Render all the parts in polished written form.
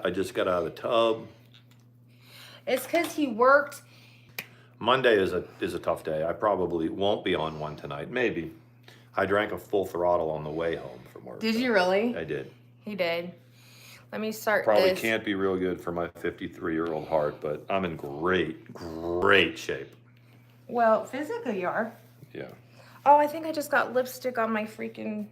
I just got out of the tub. It's because he worked. Monday is a tough day. I probably won't be on one tonight. Maybe. I drank a full throttle on the way home from work. Did you really? I did. He did. Let me start Probably this. can't be real good for my 53-year-old heart, but I'm in great shape. Well, physically you are. Yeah. Oh, I think I just got lipstick on my freaking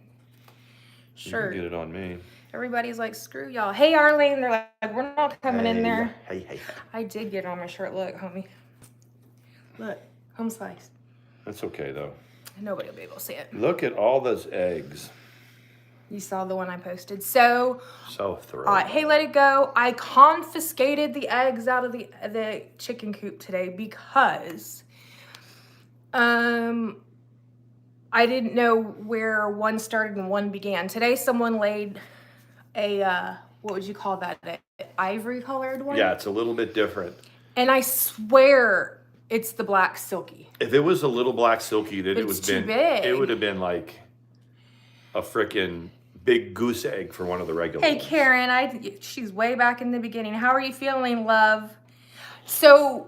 shirt. You can get it on me. Everybody's like, screw y'all. Hey, Arlene. They're like, we're not coming in there. Hey. I did get it on my shirt. Look, homie. Look, home slice. That's okay, though. Nobody will be able to see it. Look at all those eggs. You saw the one I posted. So thrilled. hey, let it go. I confiscated the eggs out of the chicken coop today because I didn't know where one started and one began. Today, someone laid a, what would you call that? An ivory colored one? Yeah, it's a little bit different. And I swear it's the black silky. If it was a little black silky, then it would have been like a frickin' big goose egg for one of the regular ones. Karen, she's way back in the beginning. How are you feeling, love? So,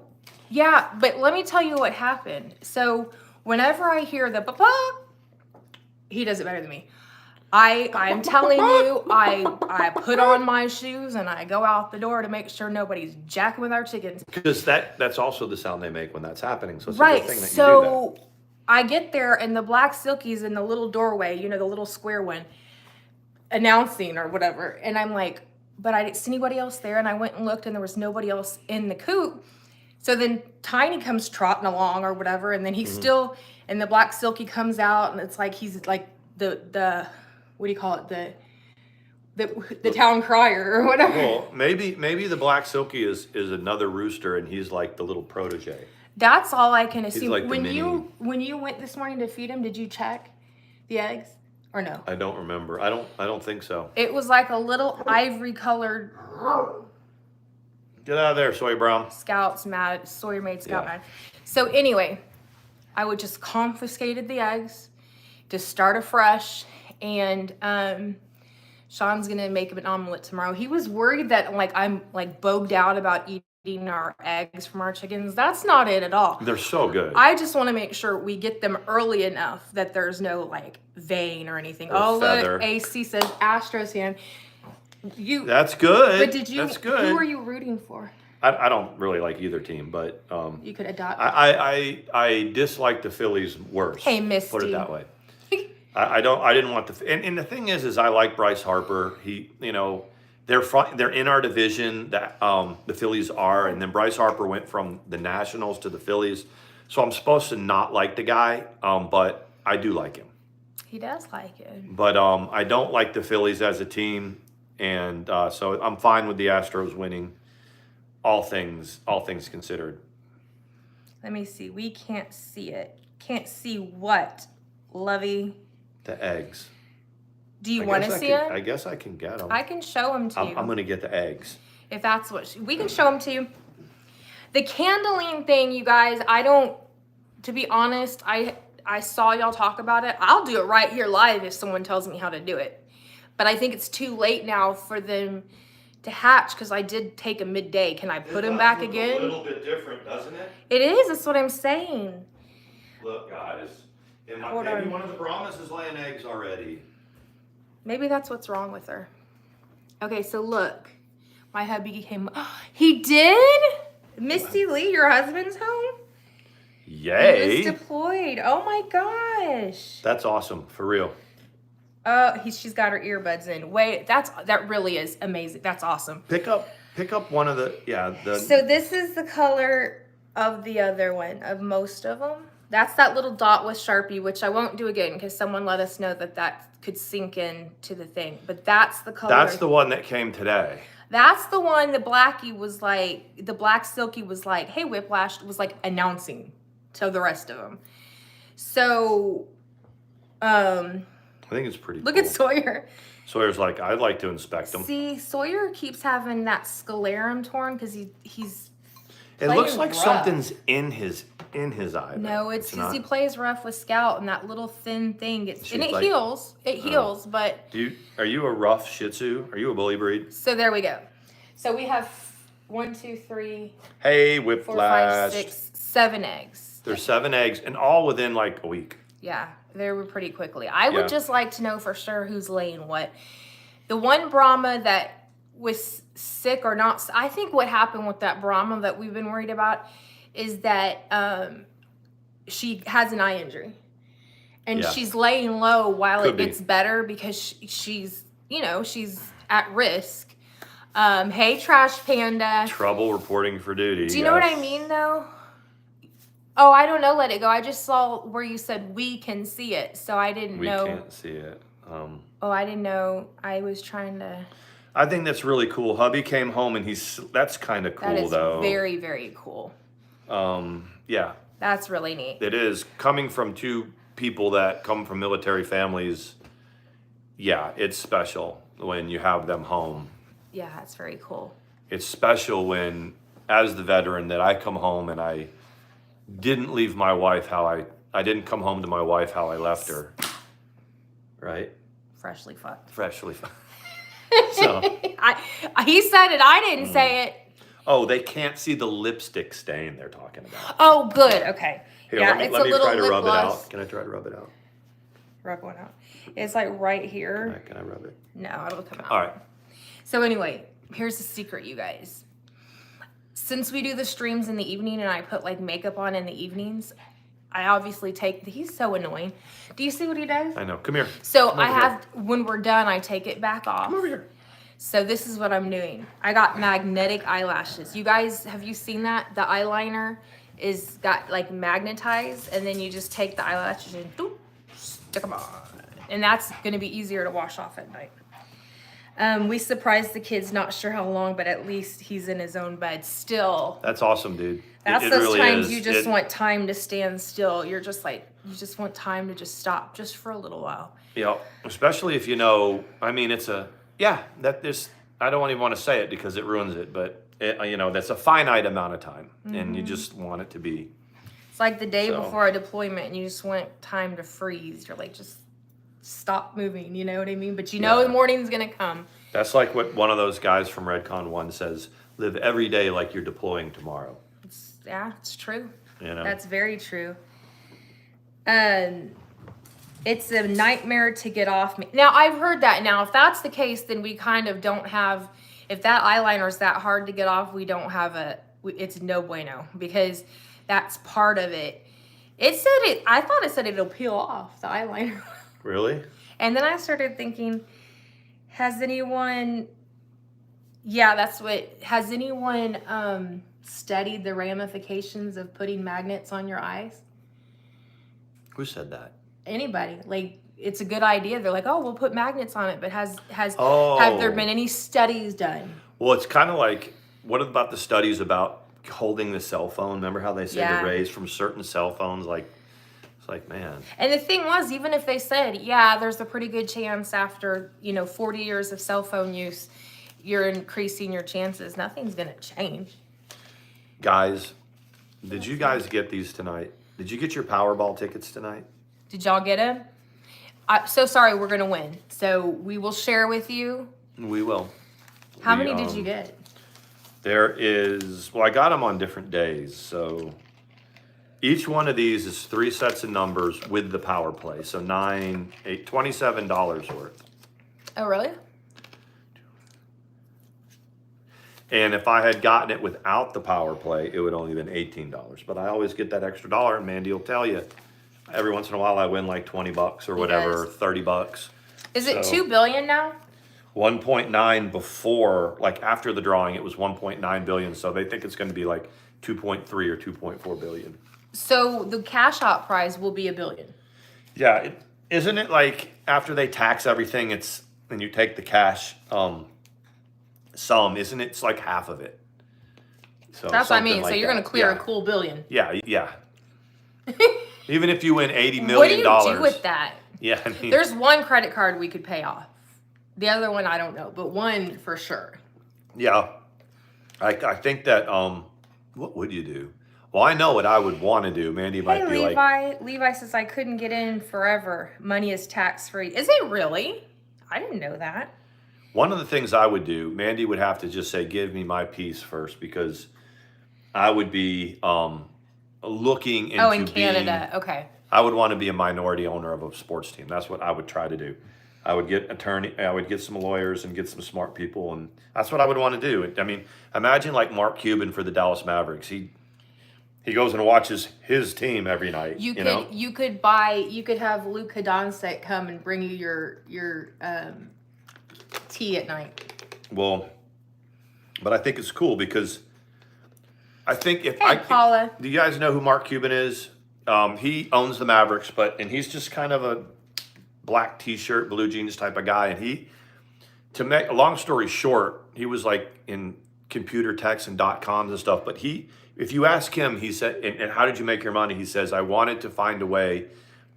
yeah, but let me tell you what happened. So, whenever I hear the papa, he does it better than me. I'm telling you, I put on my shoes and I go out the door to make sure nobody's jacking with our chickens. Because that's also the sound they make when that's happening. So it's right. a good thing that so you do that. I get there and the black silky's in the little doorway, you know, the little square one, announcing or whatever. And I'm like, but I didn't see anybody else there. And I went and looked and there was nobody else in the coop. So then Tiny comes trotting along or whatever. And then he's still, and the black silky comes out and it's like, he's like the what do you call it? The town crier or whatever. Well, maybe the black silky is another rooster and he's like the little protege. That's all I can assume. Like when you went this morning to feed him, did you check the eggs or no? I don't remember. I don't think so. It was like a little ivory colored. Get out of there, Sawyer Brown. Scout's mad. Sawyer made Scout mad. So anyway, I would just confiscated the eggs to start afresh, and Sean's gonna make him an omelet tomorrow. He was worried that like I'm like bogged out about eating our eggs from our chickens. That's not it at all. They're so good. I just want to make sure we get them early enough that there's no like vein or anything. Or feather. Look, AC says Astros fan. That's good. But did you? That's good. Who are you rooting for? I don't really like either team, but you could adopt. I dislike the Phillies worse. Hey, Misty. Put it that way. I didn't want the and the thing is I like Bryce Harper. He, you know, they're in our division that the Phillies are, and then Bryce Harper went from the Nationals to the Phillies, so I'm supposed to not like the guy, but I do like him. He does like it. But I don't like the Phillies as a team, and so I'm fine with the Astros winning. All things considered. Let me see. We can't see it. Can't see what, Lovey? The eggs. Do you want to see them? I guess I can get them. I can show them to you. I'm going to get the eggs. If that's what we can show them to you. The candling thing, you guys, to be honest, I saw y'all talk about it. I'll do it right here live if someone tells me how to do it. But I think it's too late now for them to hatch because I did take a midday. Can I put them back again? A little bit different, doesn't it? It is. That's what I'm saying. Look, guys. Maybe one of the Brahmas is laying eggs already. Maybe that's what's wrong with her. Okay, so look. My hubby came. Oh, he did? Misty Lee, your husband's home? Yay. He was deployed. Oh my gosh. That's awesome, for real. She's got her earbuds in. Wait, that really is amazing. That's awesome. Pick up one of the So this is the color of the other one, of most of them. That's that little dot with Sharpie, which I won't do again because someone let us know that could sink in to the thing. But that's the color. That's the one that came today. That's the one the blackie was like, the black silky was like, hey, Whiplash was like announcing to the rest of them. So, I think it's pretty look cool. at Sawyer. Sawyer's like, I'd like to inspect them. See, Sawyer keeps having that sclerum torn because he's It looks like rough. something's in his eye. No, it's because he plays rough with Scout, and that little thin thing gets, and it like, heals. It heals, but are you a rough Shih Tzu? Are you a bully breed? so there we go. So we have 1, 2, 3, Hey, 4, 5, whiplash. 6, 7 eggs. There's 7 eggs, and all within like a week. Yeah, they were pretty quickly. I would just like to know for sure who's laying what. The one Brahma that was sick or not, I think what happened with that Brahma that we've been worried about is that she has an eye injury. And she's laying low while it gets better because she's, you know, she's at risk. Hey, Trash Panda. Trouble reporting for duty. Do you know what I mean, though? Oh, I don't know, let it go. I just saw where you said we can see it, so I didn't know. We can't see it. Oh, I didn't know. I was trying to. I think that's really cool. Hubby came home and that's kind of cool, that is though. Very, very cool. Yeah. That's really neat. It is. Coming from 2 people that come from military families, yeah, it's special when you have them home. Yeah, it's very cool. It's special when, as the veteran, that I come home and I didn't leave my wife I didn't come home to my wife how I left her. Right? Freshly fucked. Freshly fucked. So, he said it, I didn't say it. oh, they can't see the lipstick stain they're talking about. Oh, good. Okay. Here, yeah, let me, it's let a me little try to lip rub gloss. it out. Can I try to rub it out? Rub one out. It's like right here. Can I rub it? No, it'll come out. All right. So anyway, here's the secret, you guys. Since we do the streams in the evening and I put like makeup on in the evenings, I obviously he's so annoying. Do you see what he does? I know. Come here. So Come I over have, when we're done, I take it back off. Come over here. So this is what I'm doing. I got magnetic eyelashes. You guys, have you seen that? The eyeliner is got like magnetized, and then you just take the eyelashes and doop, stick them on. And that's gonna be easier to wash off at night. We surprised the kids, not sure how long, but at least he's in his own bed still. That's awesome, dude. That's it those really times is. you just want time to stand still. You're just like, you just want time to just stop just for a little while. Yeah, especially if you know, I mean, it's a, yeah, that is, I don't even want to say it because it ruins it, but you know, that's a finite amount of time, and you just want it to be. It's like the day before a deployment and you just want time to freeze. You're like, just stop moving, you know what I mean? But you know the morning's gonna come. That's like what one of those guys from Redcon 1 says, live every day like you're deploying tomorrow. It's true. You know? That's very true. It's a nightmare to get off me. Now, I've heard that. Now, if that's the case, then we kind of don't have, if that eyeliner is that hard to get off, we don't have it's no bueno, because that's part of it. I thought it said it'll peel off, the eyeliner. Really? And then I started thinking, has anyone studied the ramifications of putting magnets on your eyes? Who said that? Anybody. Like, it's a good idea. They're like, oh, we'll put magnets on it, but have there been any studies done? Well, it's kind of like, what about the studies about holding the cell phone? Remember how they said the rays from certain cell phones, like, it's like, man. And the thing was, even if they said, yeah, there's a pretty good chance after, 40 years of cell phone use, you're increasing your chances, nothing's going to change. Guys, did you guys get these tonight? Did you get your Powerball tickets tonight? Did y'all get them? I'm so sorry, we're going to win. So we will share with you. We will. How many did you get? There is, well, I got them on different days. So each one of these is 3 sets of numbers with the power play. So $27 worth. Oh, really? And if I had gotten it without the power play, it would only have been $18. But I always get that extra dollar, and Mandy will tell you, every once in a while I win like $20 or whatever, $30. Is it 2 billion now? 1.9 before, like after the drawing, it was 1.9 billion. So they think it's going to be like 2.3 or 2.4 billion. So the cash out prize will be $1 billion. Yeah, isn't it like after they tax everything, and you take the cash sum, isn't it? It's like half of it. So that's what I mean. Like so you're going to clear a cool $1 billion. Yeah. Even if you win $80 million. What do you do with that? Yeah, I mean, there's one credit card we could pay off. The other one, I don't know, but one for sure. Yeah. I think that, what would you do? Well, I know what I would want to do. Mandy might be like... Levi says, I couldn't get in forever. Money is tax-free. Is it really? I didn't know that. One of the things I would do, Mandy would have to just say, "Give me my piece first," because I would be looking into Oh, in Canada. Okay. I would want to be a minority owner of a sports team. That's what I would try to do. I would get I would get some lawyers and get some smart people, and that's what I would want to do. I mean, imagine like Mark Cuban for the Dallas Mavericks. He goes and watches his team every night. You know? could have Luka Doncic come and bring you your tea at night. Well, but I think it's cool because I think if Paula. Do you guys know who Mark Cuban is? He owns the Mavericks, and he's just kind of a black T-shirt, blue jeans type of guy. And to make a long story short, he was like in computer techs and .coms and stuff. But if you ask him, he said, and how did you make your money? He says, I wanted to find a way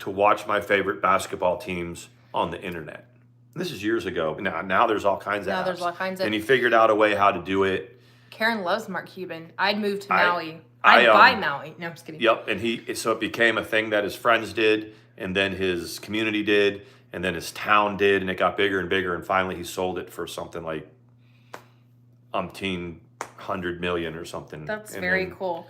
to watch my favorite basketball teams on the internet. This is years ago. Now there's all kinds of apps. There's all kinds of. And he figured out a way how to do it. Karen loves Mark Cuban. I'd move to Maui. I'd buy Maui. No, I'm just kidding. Yep, and so it became a thing that his friends did, and then his community did, and then his town did, and it got bigger and bigger, and finally he sold it for something like umpteen $100 million or something. That's very cool.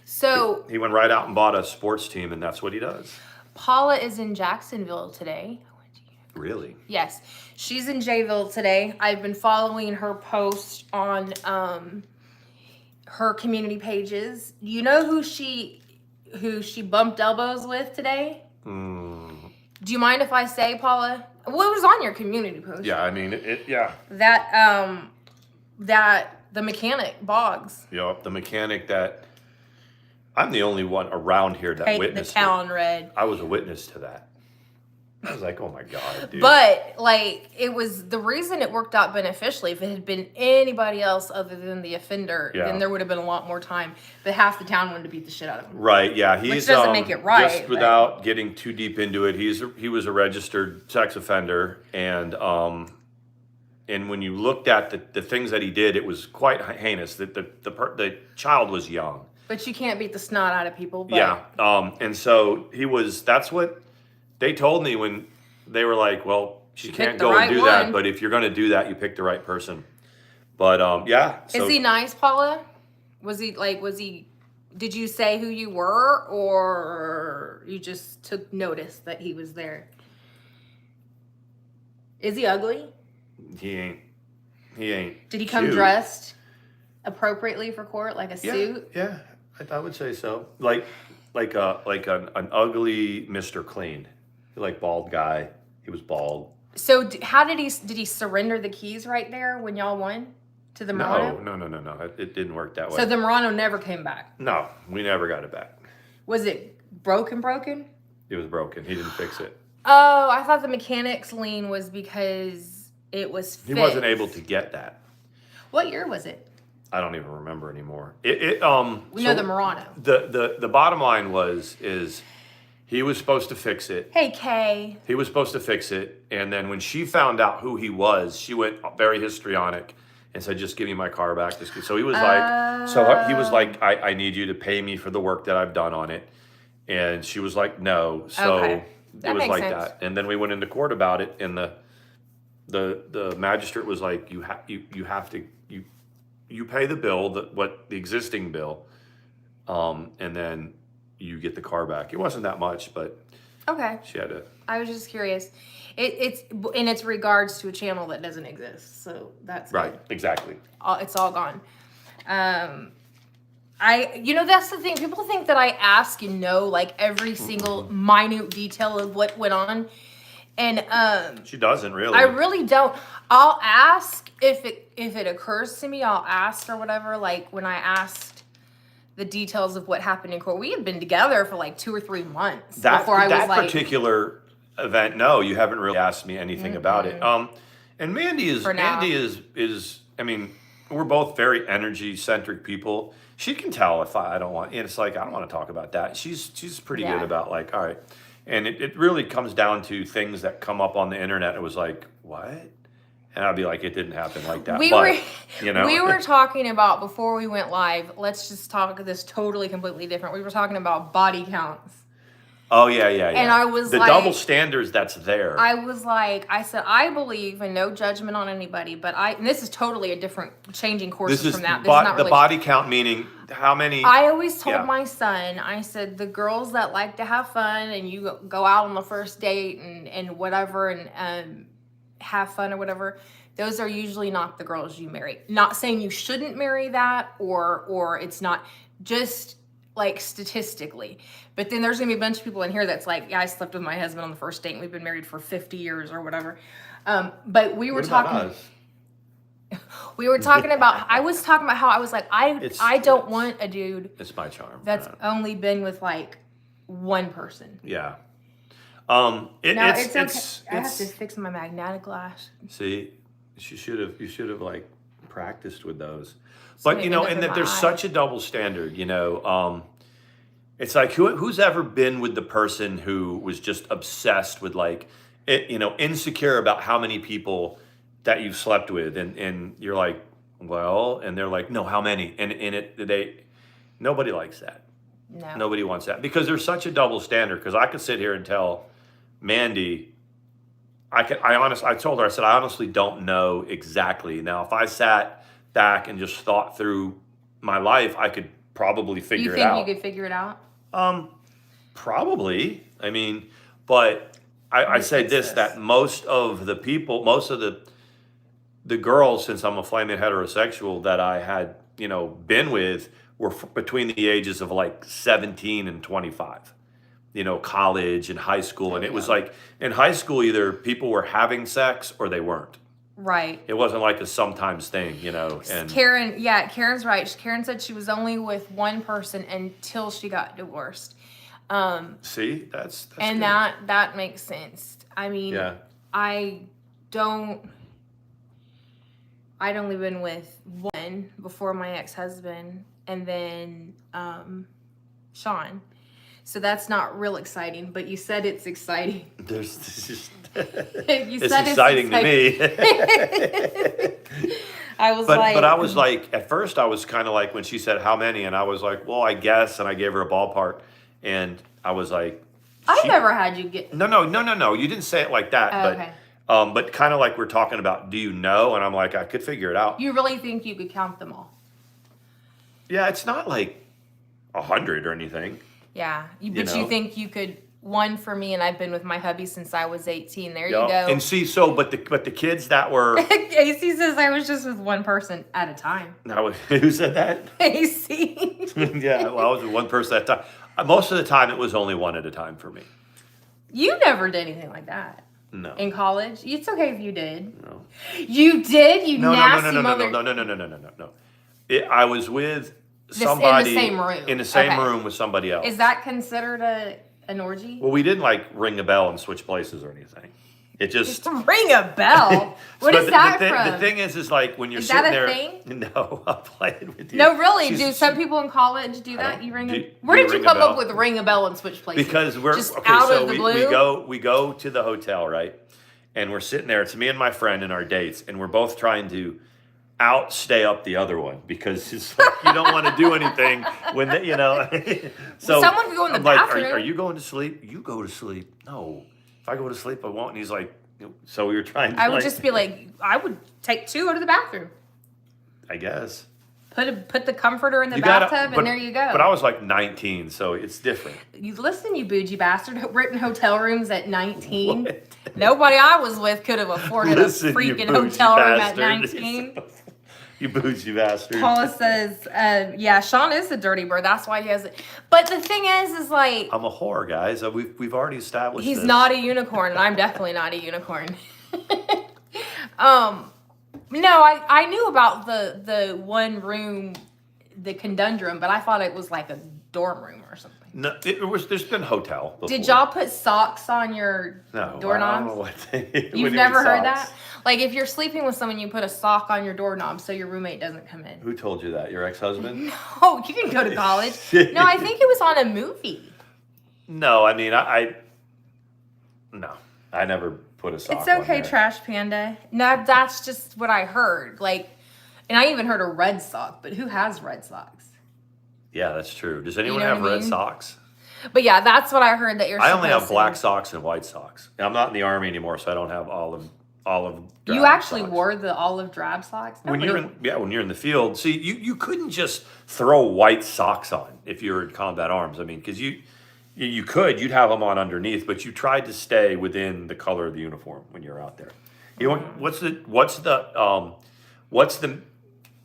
So he went right out and bought a sports team, and that's what he does. Paula is in Jacksonville today. Really? Yes, she's in Jayville today. I've been following her post on her community pages. You know who she bumped elbows with today? Do you mind if I say, Paula? Well, it was on your community post. Yeah, I mean yeah. That the mechanic Boggs. Yep, the mechanic that I'm the only one around here that witnessed the town read. I was a witness to that. I was like, oh my God, dude. But, like, it was the reason it worked out beneficially. If it had been anybody else other than the offender, then there would have been a lot more time. But half the town wanted to beat the shit out of him. Right, yeah. Which doesn't make it right. Just without getting too deep into it, he was a registered sex offender. And when you looked at the things that he did, it was quite heinous. The child was young. But you can't beat the snot out of people. But. Yeah. And so that's what they told me when they were like, well, she can't go and do that, but if you're going to do that, you pick the right person. But yeah. So, is he nice, Paula? Did you say who you were, or you just took notice that he was there? Is he ugly? He ain't. Did he come dressed appropriately for court, like a suit? Yeah, I would say so. Like an ugly Mr. Clean. Like bald guy. He was bald. So how did he surrender the keys right there when y'all won to the Murano? No. It didn't work that way. So the Murano never came back? No, we never got it back. Was it broken? It was broken. He didn't fix it. Oh, I thought the mechanic's lien was because it was fixed. He wasn't able to get that. What year was it? I don't even remember anymore. We know the Murano. The bottom line is he was supposed to fix it. Hey, Kay. He was supposed to fix it, and then when she found out who he was, she went very histrionic and said, "Just give me my car back." So he was like, I need you to pay me for the work that I've done on it, and she was like, "No." So it was like sense. That, and then we went into court about it, and the magistrate was like, "You have to pay the bill, the existing bill, and then you get the car back." It wasn't that much, but okay. She had to. I was just curious. It's in its regards to a channel that doesn't exist, so that's right. Good. Exactly. It's all gone. That's the thing. People think that I ask like every single minute detail of what went on, and she doesn't really. I really don't. I'll ask if it occurs to me. I'll ask or whatever. Like when I asked the details of what happened in court, we had been together for like 2 or 3 months before I was like that particular event. No, you haven't really asked me anything about it. And Mandi is. I mean, we're both very energy centric people. She can tell if I don't want. It's like I don't want to talk about that. She's pretty good about like, all right. And it really comes down to things that come up on the internet. It was like, what? And I'd be like, it didn't happen like that. We were talking about, before we went live, let's just talk this totally completely different. We were talking about body counts. Oh yeah, yeah, yeah. And I was the like, double standards that's there. I was like, I said, I believe, and no judgment on anybody, but and this is totally a different, changing courses this is from that. This is not the really body count, meaning how many. I always told Yeah. my son, I said, the girls that like to have fun and you go out on the first date and whatever and have fun or whatever, those are usually not the girls you marry. Not saying you shouldn't marry that or it's not, just like statistically. But then there's gonna be a bunch of people in here that's like, yeah, I slept with my husband on the first date and we've been married for 50 years or whatever. But we were What about talking. us? We were talking about. I was talking about how I was like, I don't want a dude It's my charm. that's only been with like one person. Yeah. It's okay. I have to fix my magnetic glass. See, you should have like practiced with those. It's But gonna you know, end up and in that my there's eye. such a double standard. You know, it's like who's ever been with the person who was just obsessed with like, you know, insecure about how many people that you've slept with, and you're like, well, and they're like, no, how many? And nobody likes that. No. Nobody wants that because there's such a double standard. Because I could sit here and tell Mandy, I told her, I said, I honestly don't know exactly. Now, if I sat back and just thought through my life, I could probably figure it out. You think you could figure it out? Probably. I mean, but I say this, that most of the people, most of the girls, since I'm a flaming heterosexual that I had, you know, been with were between the ages of like 17 and 25, you know, college and high school. And it was like in high school, either people were having sex or they weren't. Right. It wasn't like a sometimes thing, you know. And Karen's right. Karen said she was only with one person until she got divorced. see, that's and good. that makes sense. I mean, Yeah. I'd only been with one before my ex-husband, and then Sean. So that's not real exciting, but you said it's exciting. There's just It's exciting to me. I was but like, I was like, at first I was kind of like when she said how many, and I was like, well, I guess, and I gave her a ballpark, and I was like, I never had you get. No, you didn't say it like that, Oh, okay. But kind of like we're talking about, do you know? And I'm like, I could figure it out. You really think you could count them all? Yeah, it's not like 100 or anything. Yeah, but know? you think you could. One for me, and I've been with my hubby since I was 18. There Yeah. you go. And see, but the kids that were AC says I was just with one person at a time. now, who said that? AC. Yeah, well, I was with one person at a time. Most of the time, it was only one at a time for me. You never did anything like that. No. In college? It's okay if you did. No. You did? You nasty mother. No. I was with in the somebody same room. in the same Okay. room with somebody else. Is that considered an orgy? Well, we didn't like ring a bell and switch places or anything. It just Ring a bell? What is that from? The thing is like when you're Is sitting that a there. thing? No, I'm playing with you. No, really. She's- Do some people in college do that? You ring do- Where do did you you ring a come up bell? with ring a bell and switch places? Because we're just okay. out So of the blue. we go to the hotel, right? And we're sitting there. It's me and my friend and our dates, and we're both trying to stay up the other one because it's like you don't want to do anything when you know. So someone could go in the I'm like, bathroom. are you going to sleep? You go to sleep. No, if I go to sleep, I won't. And he's like, so we were trying to. I would just be like, I would take two, go to the bathroom. I guess. Put the comforter in the You gotta- bathtub, but- and there you go. But I was like 19, so it's different. You listen, you bougie bastard. Renting hotel rooms at 19. What? Nobody I was with could have afforded Listen, a you freaking bougie hotel room bastard. at 19. You bougie bastard. Paula says, yeah, Sean is a dirty bird. That's why he has it. But the thing is like, I'm a whore, guys. We've already established he's this. not a unicorn, and I'm definitely not a unicorn. No, I knew about the one room, the conundrum, but I thought it was like a dorm room or something. No, it was. There's been hotel. Before. Did y'all put socks on your No, doorknobs? I don't know what they. what do you You've mean never heard socks? that? Like if you're sleeping with someone, you put a sock on your doorknob so your roommate doesn't come in. Who told you that? Your ex-husband? Oh, you didn't go to college. No, I think it was on a movie. No, I mean I never put a sock. It's on okay, there. Trash Panda. No, that's just what I heard. Like, and I even heard a red sock, but who has red socks? Yeah, that's true. Does anyone know have what I red mean? socks? But yeah, that's what I heard that you're I only have supposed to. black socks and white socks. And I'm not in the Army anymore, so I don't have olive. You drab actually socks. wore the olive drab socks? When you're in the field, see, you couldn't just throw white socks on if you were in combat arms. I mean, because you'd have them on underneath, but you tried to stay within the color of the uniform when you're out there. You know, what's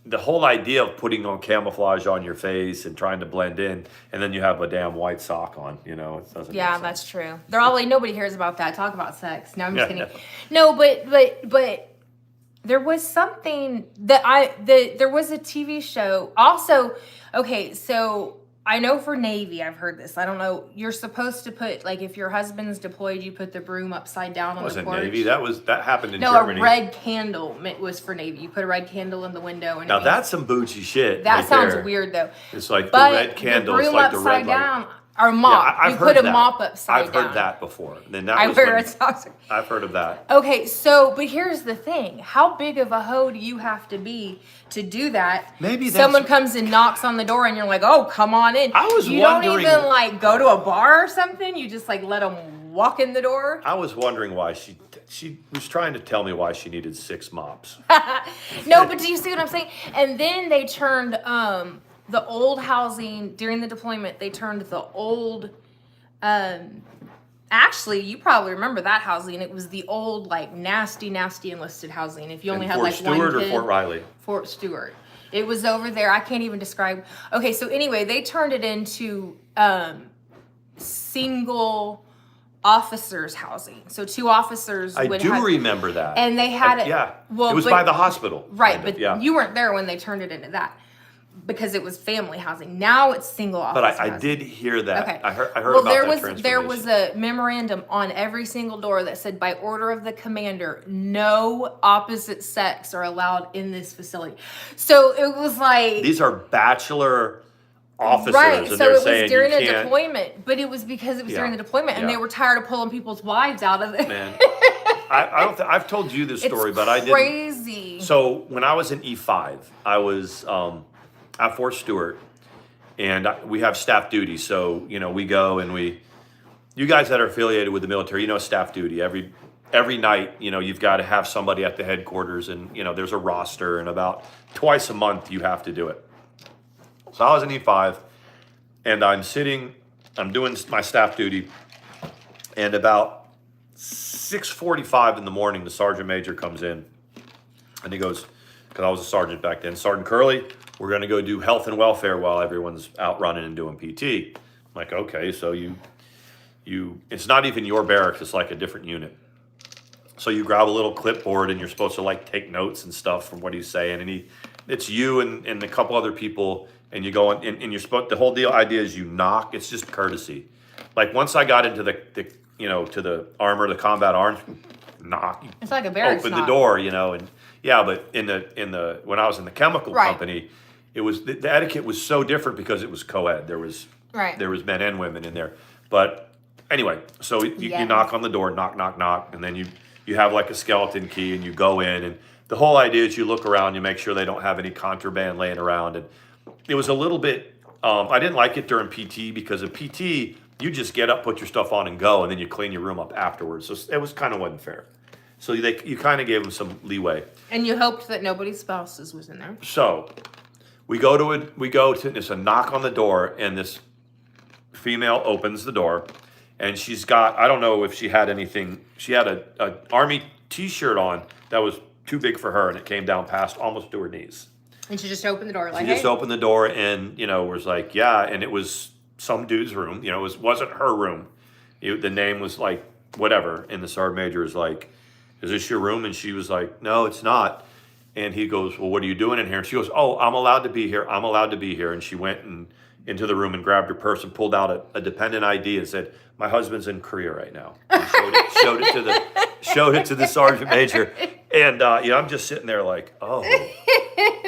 the whole idea of putting on camouflage on your face and trying to blend in, and then you have a damn white sock on, you know? It doesn't make sense. That's true. They're all like, nobody cares about that. Talk about sex. No, I'm just Yeah. kidding. No, but there was something there was a TV show. Also, okay, so I know for Navy, I've heard this. I don't know. You're supposed to put, like, if your husband's deployed, you put the broom upside down on the porch. Wasn't Navy? That happened in No, Germany. a red candle was for Navy. You put a red candle in the window. And Now that's some bougie shit. that right sounds there. weird, though. It's like But the red candle. the broom It's like the upside red light. down, or mop. Yeah, I've you heard put a that. mop upside I've down. heard that before. Then that I've was heard when- it sounds. I've heard of that. Okay, so but here's the thing: how big of a hoe do you have to be to do that? Maybe that's- someone comes and knocks on the door, and you're like, "Oh, come on in." I was you wondering- don't even like go to a bar or something. You just like let them walk in the door. I was wondering why she was trying to tell me why she needed 6 mops. No, but do you see what I'm saying? And then they turned the old housing during the deployment. They turned the old. Actually, you probably remember that housing. It was the old, like, nasty enlisted housing. If you only In had Fort like Stewart one or kid. Fort Riley? Fort Stewart. It was over there. I can't even describe. Okay, so anyway, they turned it into single officers housing. So 2 officers. I do remember that. And they had it. Yeah. Well, it was but- by the hospital. Right, kind of, but yeah. you weren't there when they turned it into that because it was family housing. Now it's single office. But I housing. did hear that. Okay. I heard Well, about that there was a memorandum on every single door that said, by order of the commander, no opposite sex are allowed in this facility. So it was like These are bachelor officers, right. and So they're it was saying during you a can't. deployment, but it was because it was during Yeah. the deployment, and Yeah. they were tired of pulling people's wives out of it. Man, I don't. I've told you this story, but I didn't. Crazy. So when I was in E5, I was at Fort Stewart, and we have staff duty. So we go and you guys that are affiliated with the military, staff duty every night. You've got to have somebody at the headquarters, and there's a roster, and about twice a month you have to do it. So I was in E5, and I'm doing my staff duty, and about 6:45 in the morning, the sergeant major comes in, and he goes, because I was a sergeant back then, Sergeant Curley, we're going to go do health and welfare while everyone's out running and doing PT. I'm like, okay, so it's not even your barracks, it's like a different unit. So you grab a little clipboard and you're supposed to like take notes and stuff from what he's saying, and it's you and a couple other people, and you go and you're supposed, the whole idea is you knock. It's just courtesy. Like once I got into to the armor, the combat arms, knock. It's like a barracks Open knock. the door, and yeah, but in the when I was in the chemical Right. company, it was the etiquette was so different because it was co-ed. There was men and women in there. But anyway, so you knock on the door, knock, and then you have like a skeleton key and you go in, and the whole idea is you look around, you make sure they don't have any contraband laying around. And it was a little bit, I didn't like it during PT because in PT, you just get up, put your stuff on and go, and then you clean your room up afterwards. So it was kind of wasn't fair. So you kind of gave them some leeway. And you hoped that nobody's spouses was in there. So we go to it's a knock on the door, and this female opens the door, and she's got, I don't know if she had anything, she had a army t-shirt on that was too big for her, and it came down past almost to her knees. And she just opened the door like, She just opened the door and, was like, yeah, and it was some dude's room. It wasn't her room. The name was like, whatever, and the sergeant major is like, is this your room? And she was like, no, it's not. And he goes, well, what are you doing in here? And she goes, oh, I'm allowed to be here. I'm allowed to be here. And she went into the room and grabbed her purse and pulled out a dependent ID and said, my husband's in Korea right now. And showed it to the sergeant major. And, I'm just sitting there like, oh,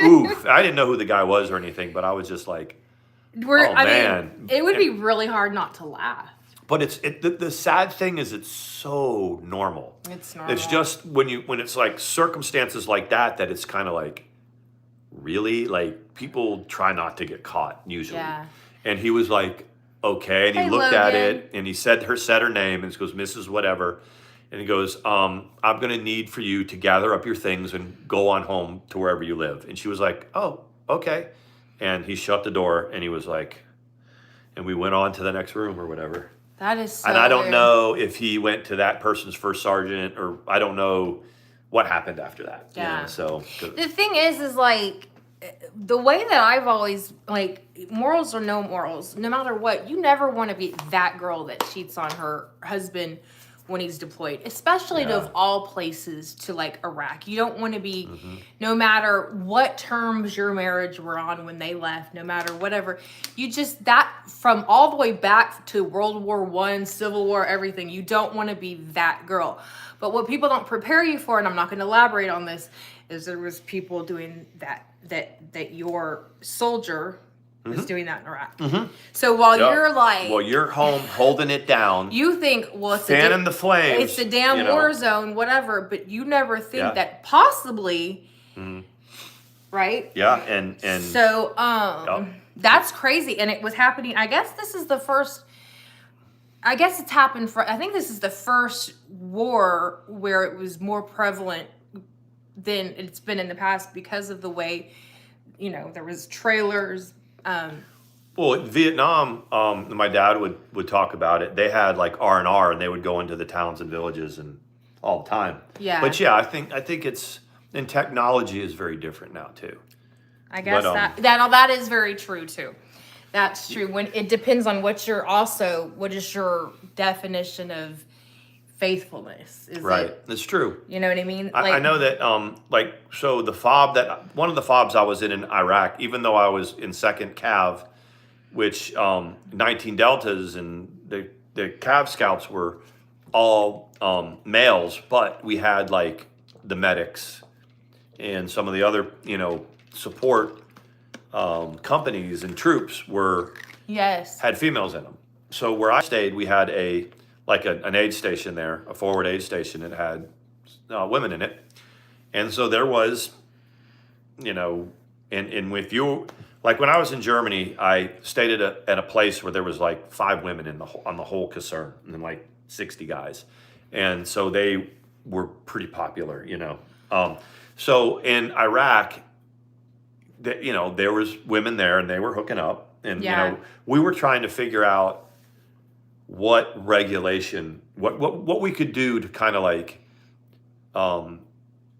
oof. I didn't know who the guy was or anything, but I was just like, man. It would be really hard not to laugh. But the sad thing is it's so normal. It's normal. It's just when it's like circumstances like that it's kind of like, really? Like people try not to get caught usually. Yeah. And he was like, okay. And he Hey, looked at Logan. it and he said her name and he goes, Mrs. Whatever. And he goes, I'm going to need for you to gather up your things and go on home to wherever you live. And she was like, oh, okay. And he shut the door and he was like, and we went on to the next room or whatever. That is so And I don't weird. know if he went to that person's first sergeant or I don't know what happened after that. Yeah. You know, so The thing is like, the way that I've always, like, morals or no morals, no matter what, you never want to be that girl that cheats on her husband when he's deployed, especially to, of all places, to like Iraq. You don't want to be, no matter what terms your marriage were on when they left, no matter whatever, you just, that from all the way back to World War I, Civil War, everything, you don't want to be that girl. But what people don't prepare you for, and I'm not going to elaborate on this, is there was people doing that your soldier was doing that in Iraq. So while you're like, well, you're home holding it down. you think, well, it's fanning the flames. It's a damn you know. war zone, whatever. But you never think that possibly, right? Yeah, and So that's crazy, and it was happening. I guess this is the first. I guess it's happened for. I think this is the first war where it was more prevalent than it's been in the past because of the way, there was trailers. Well, in Vietnam, my dad would talk about it. They had like R&R, and they would go into the towns and villages and all the time. Yeah. But yeah, I think it's, and technology is very different now too. I guess But, that is very true too. That's true. When it depends on what is your definition of faithfulness? Is Right, it, it's true. you know what I mean? I know that, so the fob one of the fobs I was in Iraq, even though I was in 2nd Cav, which 19 Deltas and the Cav scouts were all males, but we had like the medics and some of the other, support companies and troops had females in them. So where I stayed, we had an aid station there, a forward aid station that had women in it. And so there was, and with you, like when I was in Germany, I stayed at a place where there was like 5 women on the whole caserne and then like 60 guys. And so they were pretty popular, So in Iraq, there was women there and they were hooking up. And, we were trying to figure out what regulation, what we could do to kind of like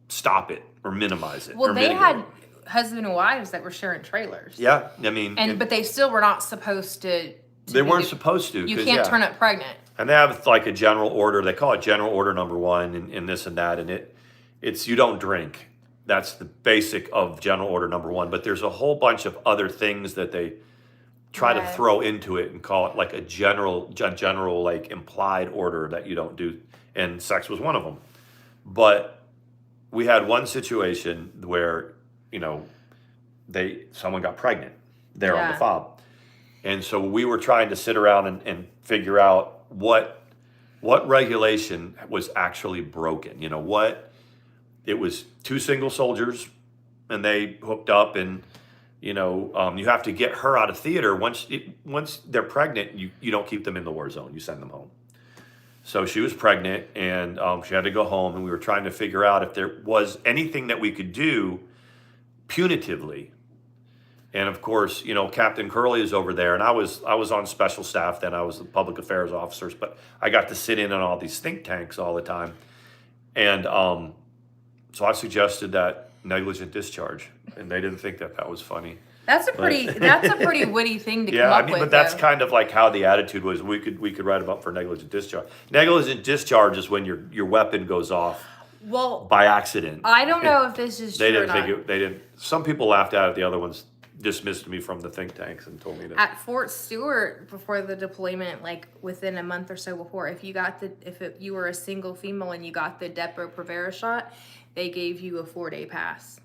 stop it or minimize it. Well, or they mitigate had it. husband and wives that were sharing trailers. Yeah, I mean, but they still were not supposed to. They weren't supposed to. You can't turn up pregnant. And they have like a general order. They call it General Order Number 1, and this and that. And it's you don't drink. That's the basic of General Order Number 1. But there's a whole bunch of other things that they try to throw into it and call it like a general like implied order that you don't do. And sex was one of them. But we had one situation where, someone got pregnant there on the fob. And so we were trying to sit around and figure out what regulation was actually broken. It was 2 single soldiers and they hooked up and, you have to get her out of theater. Once they're pregnant, you don't keep them in the war zone. You send them home. So she was pregnant and she had to go home, and we were trying to figure out if there was anything that we could do punitively. And of course, Captain Curley is over there, and I was on special staff then. I was the public affairs officers, but I got to sit in on all these think tanks all the time. And so I suggested that negligent discharge, and they didn't think that was funny. That's a pretty witty thing to come up with. But that's kind of like how the attitude was. We could write about for negligent discharge. Negligent discharge is when your weapon goes off by accident. I don't know if this is they true didn't or not. think they didn't. Some people laughed at it. The other ones dismissed me from the think tanks and told me that. At Fort Stewart, before the deployment, like within a month or so before, if you were a single female and you got the Depo-Provera shot, they gave you a 4-day pass.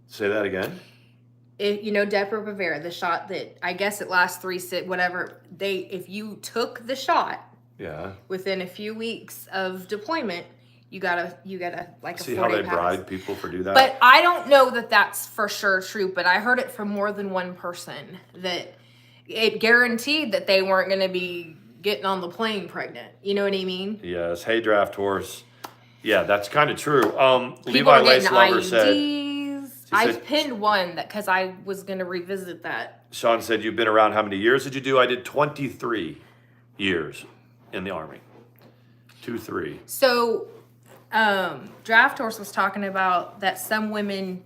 Say that again. Depo-Provera, the shot that I guess it lasts 3 whatever. If you took the shot, within a few weeks of deployment, you got a like a 4-day pass. See how they bribe people for do that? But I don't know that that's for sure true. But I heard it from more than one person that it guaranteed that they weren't going to be getting on the plane pregnant. You know what I mean? Yes. Hey, draft horse. Yeah, that's kind of true. People Levi are getting Lace Lover said, IUDs. I pinned one that because I was going to revisit that. Sean said, you've been around, how many years did you do? I did 23 years in the Army. 2-3. So, Draft Horse was talking about that some women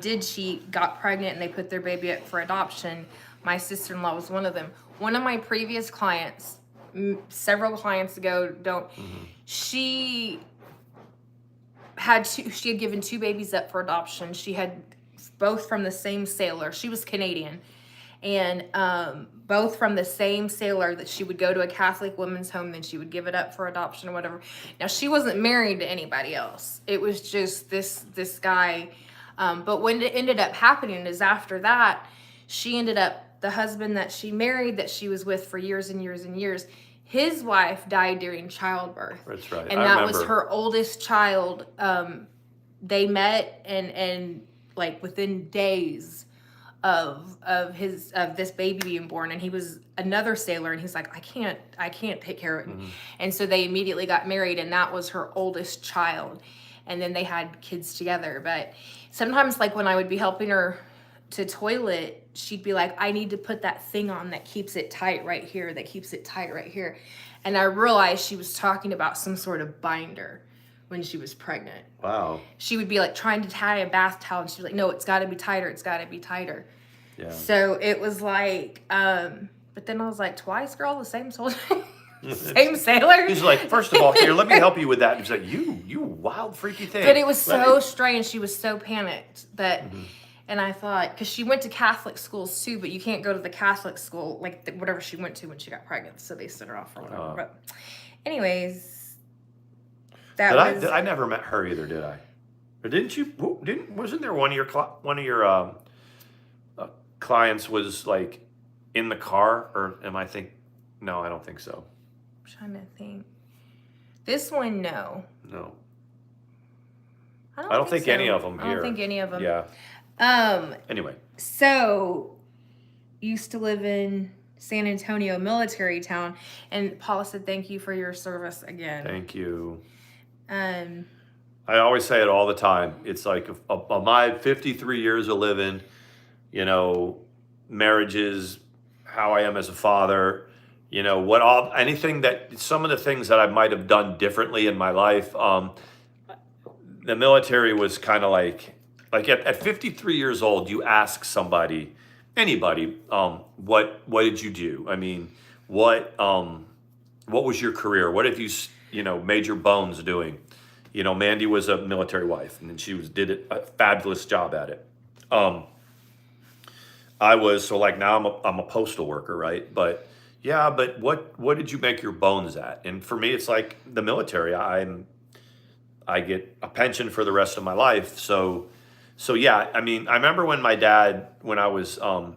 did cheat, got pregnant, and they put their baby up for adoption. My sister-in-law was one of them. One of my previous clients, several clients ago, she had given 2 babies up for adoption. She had both from the same sailor. She was Canadian. And both from the same sailor, that she would go to a Catholic women's home, then she would give it up for adoption or whatever. Now, she wasn't married to anybody else. It was just this guy. But what ended up happening is after that, she ended up, the husband that she married, that she was with for years and years and years, his wife died during childbirth. That's right. And that was her oldest child. They met and like within days of this baby being born, and he was another sailor, and he's like, I can't take care of it. And so they immediately got married, and that was her oldest child. And then they had kids together. But sometimes, like when I would be helping her to toilet, she'd be like, I need to put that thing on that keeps it tight right here, that keeps it tight right here. And I realized she was talking about some sort of binder when she was pregnant. Wow. She would be like trying to tie a bath towel, and she'd be like, no, it's got to be tighter. It's got to be tighter. Yeah. So it was like, but then I was like, twice, girl, the same soldier, same sailor. He's like, first of all, here, let me help you with that. He's like, you wild, freaky thing. But it was so strange. She was so panicked that, and I thought, because she went to Catholic schools too, but you can't go to the Catholic school, like whatever she went to when she got pregnant. So they sent her off or whatever. But anyways, I never met her either, did I? Or didn't you? Wasn't there one of your clients was like in the car, or am I think? No, I don't think so. I'm trying to think. This one, no. No. I don't think so. any of them here. I don't think any of them. Yeah. Anyway. So, used to live in San Antonio, military town, and Paula said, "Thank you for your service again." Thank you. I always say it all the time. It's like my 53 years of living, marriages, how I am as a father, anything that, some of the things that I might have done differently in my life. The military was kind of like at 53 years old, you ask anybody, what did you do? I mean, what was your career? What have you made your bones doing? Mandi was a military wife, and she did a fabulous job at it. I was, so like now I'm a postal worker, right? But yeah, but what did you make your bones at? And for me, it's like the military. I get a pension for the rest of my life. So yeah, I mean, I remember when my dad, when I was the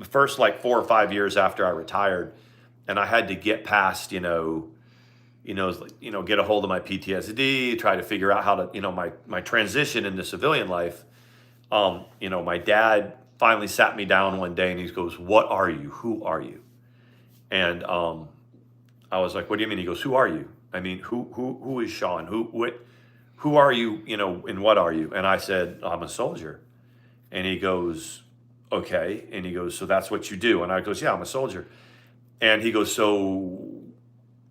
first like 4 or 5 years after I retired, and I had to get past, get a hold of my PTSD, try to figure out how to, my transition into civilian life. My dad finally sat me down one day and he goes, "What are you? Who are you?" And I was like, "What do you mean?" He goes, "Who are you? I mean, who is Sean? Who are you, and what are you?" And I said, "I'm a soldier." And he goes, "Okay." And he goes, "So that's what you do?" And I goes, "Yeah, I'm a soldier." And he goes, "So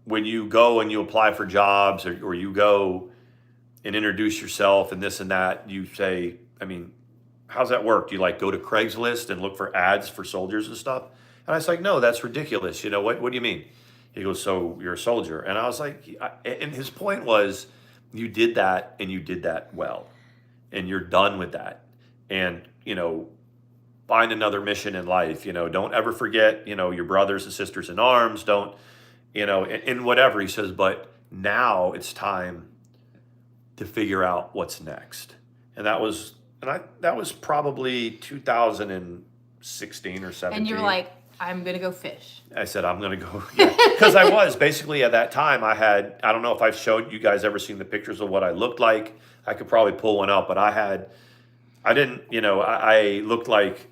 when you go and you apply for jobs or you go and introduce yourself and this and that, you say, I mean, how's that work? Do you like go to Craigslist and look for ads for soldiers and stuff?" And I was like, "No, that's ridiculous. What do you mean?" He goes, "So you're a soldier." And I was like, and his point was, you did that and you did that well, and you're done with that. And, find another mission in life, don't ever forget, your brothers and sisters in arms, don't, and whatever. He says, but now it's time to figure out what's next. And that was probably 2016 or 17. And you're like, I'm going to go fish. I said, I'm going to go, because I was basically at that time I don't know if I've showed you guys ever seen the pictures of what I looked like. I could probably pull one up, but I looked like,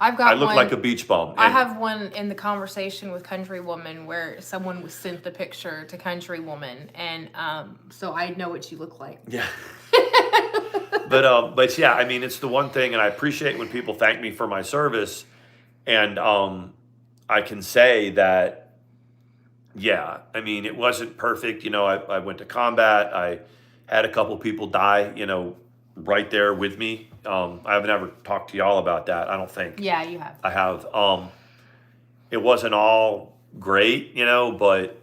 I've got I look one, like a beach bum. I And have one in the conversation with Country Woman where someone was sent the picture to Country Woman, and so I know what you look like. yeah. But yeah, I mean, it's the one thing, and I appreciate when people thank me for my service, and I can say that, yeah, I mean, it wasn't perfect. You know, I went to combat. I had a couple people die, you know, right there with me. I haven't ever talked to y'all about that. I don't think. Yeah, you have. I have. It wasn't all great, you know, but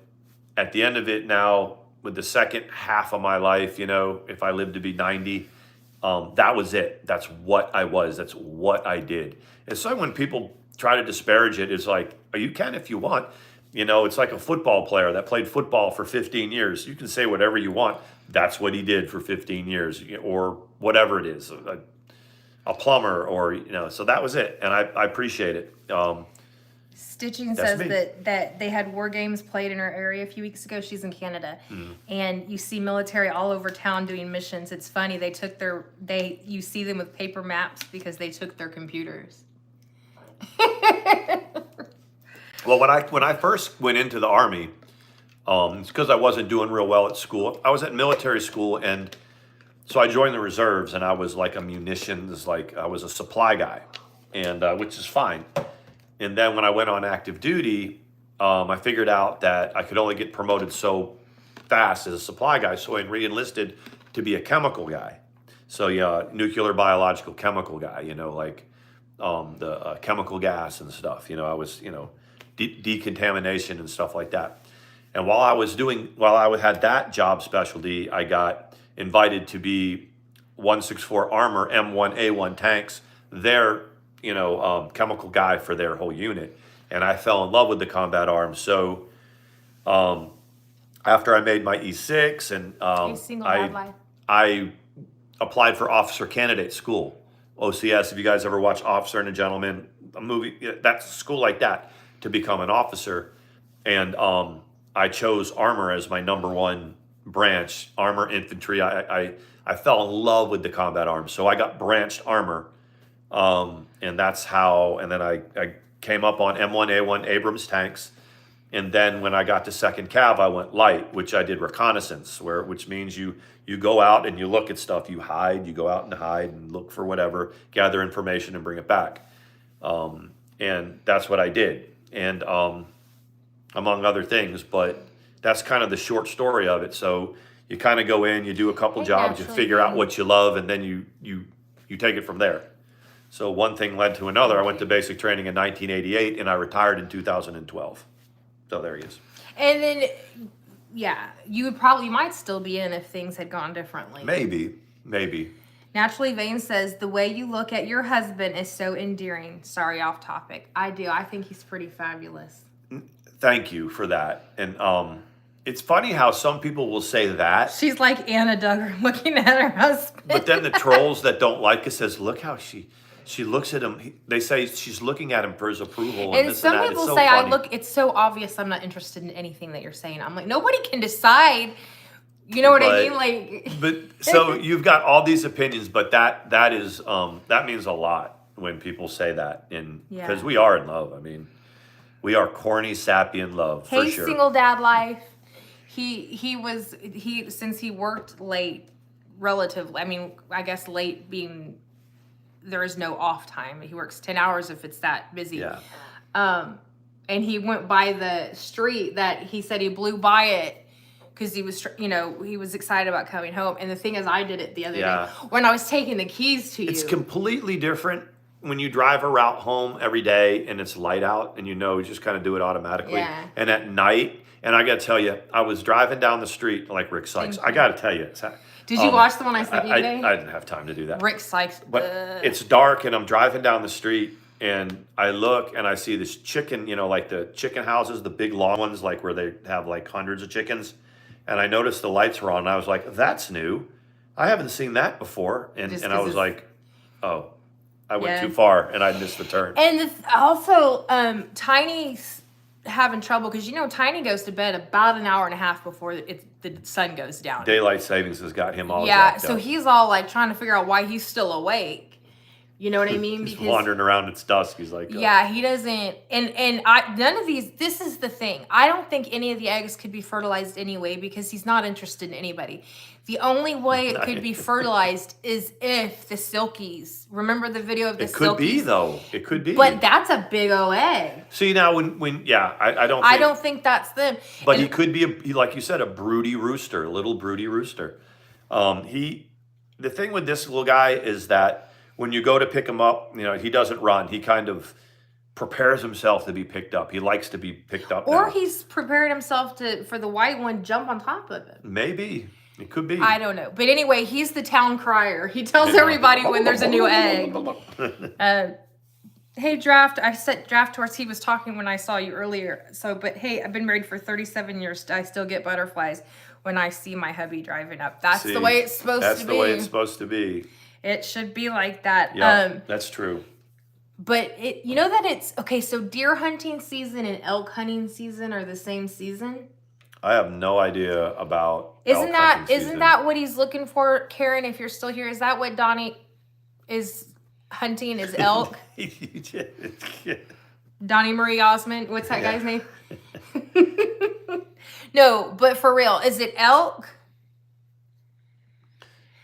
at the end of it now, with the second half of my life, you know, if I lived to be 90, that was it. That's what I was. That's what I did. And so when people try to disparage it, it's like, oh, you can if you want. You know, it's like a football player that played football for 15 years. You can say whatever you want. That's what he did for 15 years, or whatever it is, a plumber, or, you know, so that was it. And I appreciate it. Stitching That's says me. that they had war games played in her area a few weeks ago. She's in Canada, and you see military all over town doing missions. It's funny. You see them with paper maps because they took their computers. Well, when I first went into the Army, it's because I wasn't doing real well at school. I was at military school, and so I joined the reserves, and I was like a munitions, like I was a supply guy, and which is fine. And then when I went on active duty, I figured out that I could only get promoted so fast as a supply guy, so I re-enlisted to be a chemical guy. So yeah, nuclear, biological, chemical guy. You know, like the chemical gas and stuff. You know, I was, you know, decontamination and stuff like that. And while I had that job specialty, I got invited to be 164 Armor M1A1 tanks, their, you know, chemical guy for their whole unit. And I fell in love with the combat arms. So after I made my E6 and single dad life. I applied for officer candidate school, OCS. If you guys ever watch Officer and a Gentleman, a movie, that's a school like that to become an officer. And I chose armor as my number one branch, armor infantry. I fell in love with the combat arms. So I got branched armor. And that's how, and then I came up on M1A1 Abrams tanks. And then when I got to second cav, I went light, which I did reconnaissance, which means you go out and you look at stuff, you hide, you go out and hide and look for whatever, gather information and bring it back. And that's what I did. And among other things, but that's kind of the short story of it. So you kind of go in, you do a couple jobs, you figure out what you love, and then you take it from there. So one thing led to another. I went to basic training in 1988, and I retired in 2012. So there he is. And then, yeah, you might still be in if things had gone differently. Maybe. Naturally Vain says, the way you look at your husband is so endearing. Sorry, off topic. I do. I think he's pretty fabulous. Thank you for that. And it's funny how some people will say that. She's like Anna Duggar looking at her husband. But then the trolls that don't like it says, look how she looks at him. They say she's looking at him for his approval. And this some and that. people It's so say, funny. it's so obvious I'm not interested in anything that you're saying. I'm like, nobody can decide. You know what I mean? Like, but so you've got all these opinions, but that is that means a lot when people say that, because we are in love. I mean, we are corny, sappy in love for sure. Single dad life. He since he worked late, relatively. I mean, I guess late being there is no off time. He works 10 hours if it's that busy. Yeah. And he went by the street that he said he blew by it. Because he was excited about coming home. And the thing is, I did it the other day when I was taking the keys to you. It's completely different when you drive a route home every day and it's light out and you just kind of do it automatically. Yeah. And at night, and I got to tell you, I was driving down the street like Rick Sykes. I got to tell you. Did you watch the one I sent you today? I didn't have time to do that. Rick Sykes. But it's dark and I'm driving down the street and I look and I see this chicken, like the chicken houses, the big long ones, like where they have like hundreds of chickens. And I noticed the lights were on, and I was like, that's new. I haven't seen that before. And I was like, oh, I went too far, and I missed the turn. And also, Tiny's having trouble, because Tiny goes to bed about an hour and a half before the sun goes down. Daylight savings has got him all jacked so up. he's all like trying to figure out why he's still awake. You know what I mean? He's wandering around. It's dusk. He's like, yeah, he doesn't. And none of these. This is the thing. I don't think any of the eggs could be fertilized anyway because he's not interested in anybody. The only way it could be fertilized is if the silkies. Remember the video of the silkies? It could be though. It could be. But that's a big old egg. See now when I don't. I don't think that's them. But he could be like you said, a broody rooster, a little broody rooster. The thing with this little guy is that when you go to pick him up, you know, he doesn't run. He kind of prepares himself to be picked up. He likes to be picked up. Or now. he's prepared himself for the white one jump on top of him. Maybe. It could be. I don't know. But anyway, he's the town crier. He tells everybody when there's a new egg. Hey, Draft. I said Draft Horse. He was talking when I saw you earlier. But hey, I've been married for 37 years. I still get butterflies when I see my hubby driving up. That's the way it's supposed to be. That's the way it's supposed to be. It should be like that. Yeah, that's true. But you know that it's okay. So deer hunting season and elk hunting season are the same season. I have no idea about. Isn't that what he's looking for, Karen? If you're still here, is that what Donnie is hunting? Is elk? Donnie Marie Osmond. What's that guy's name? No, but for real, is it elk?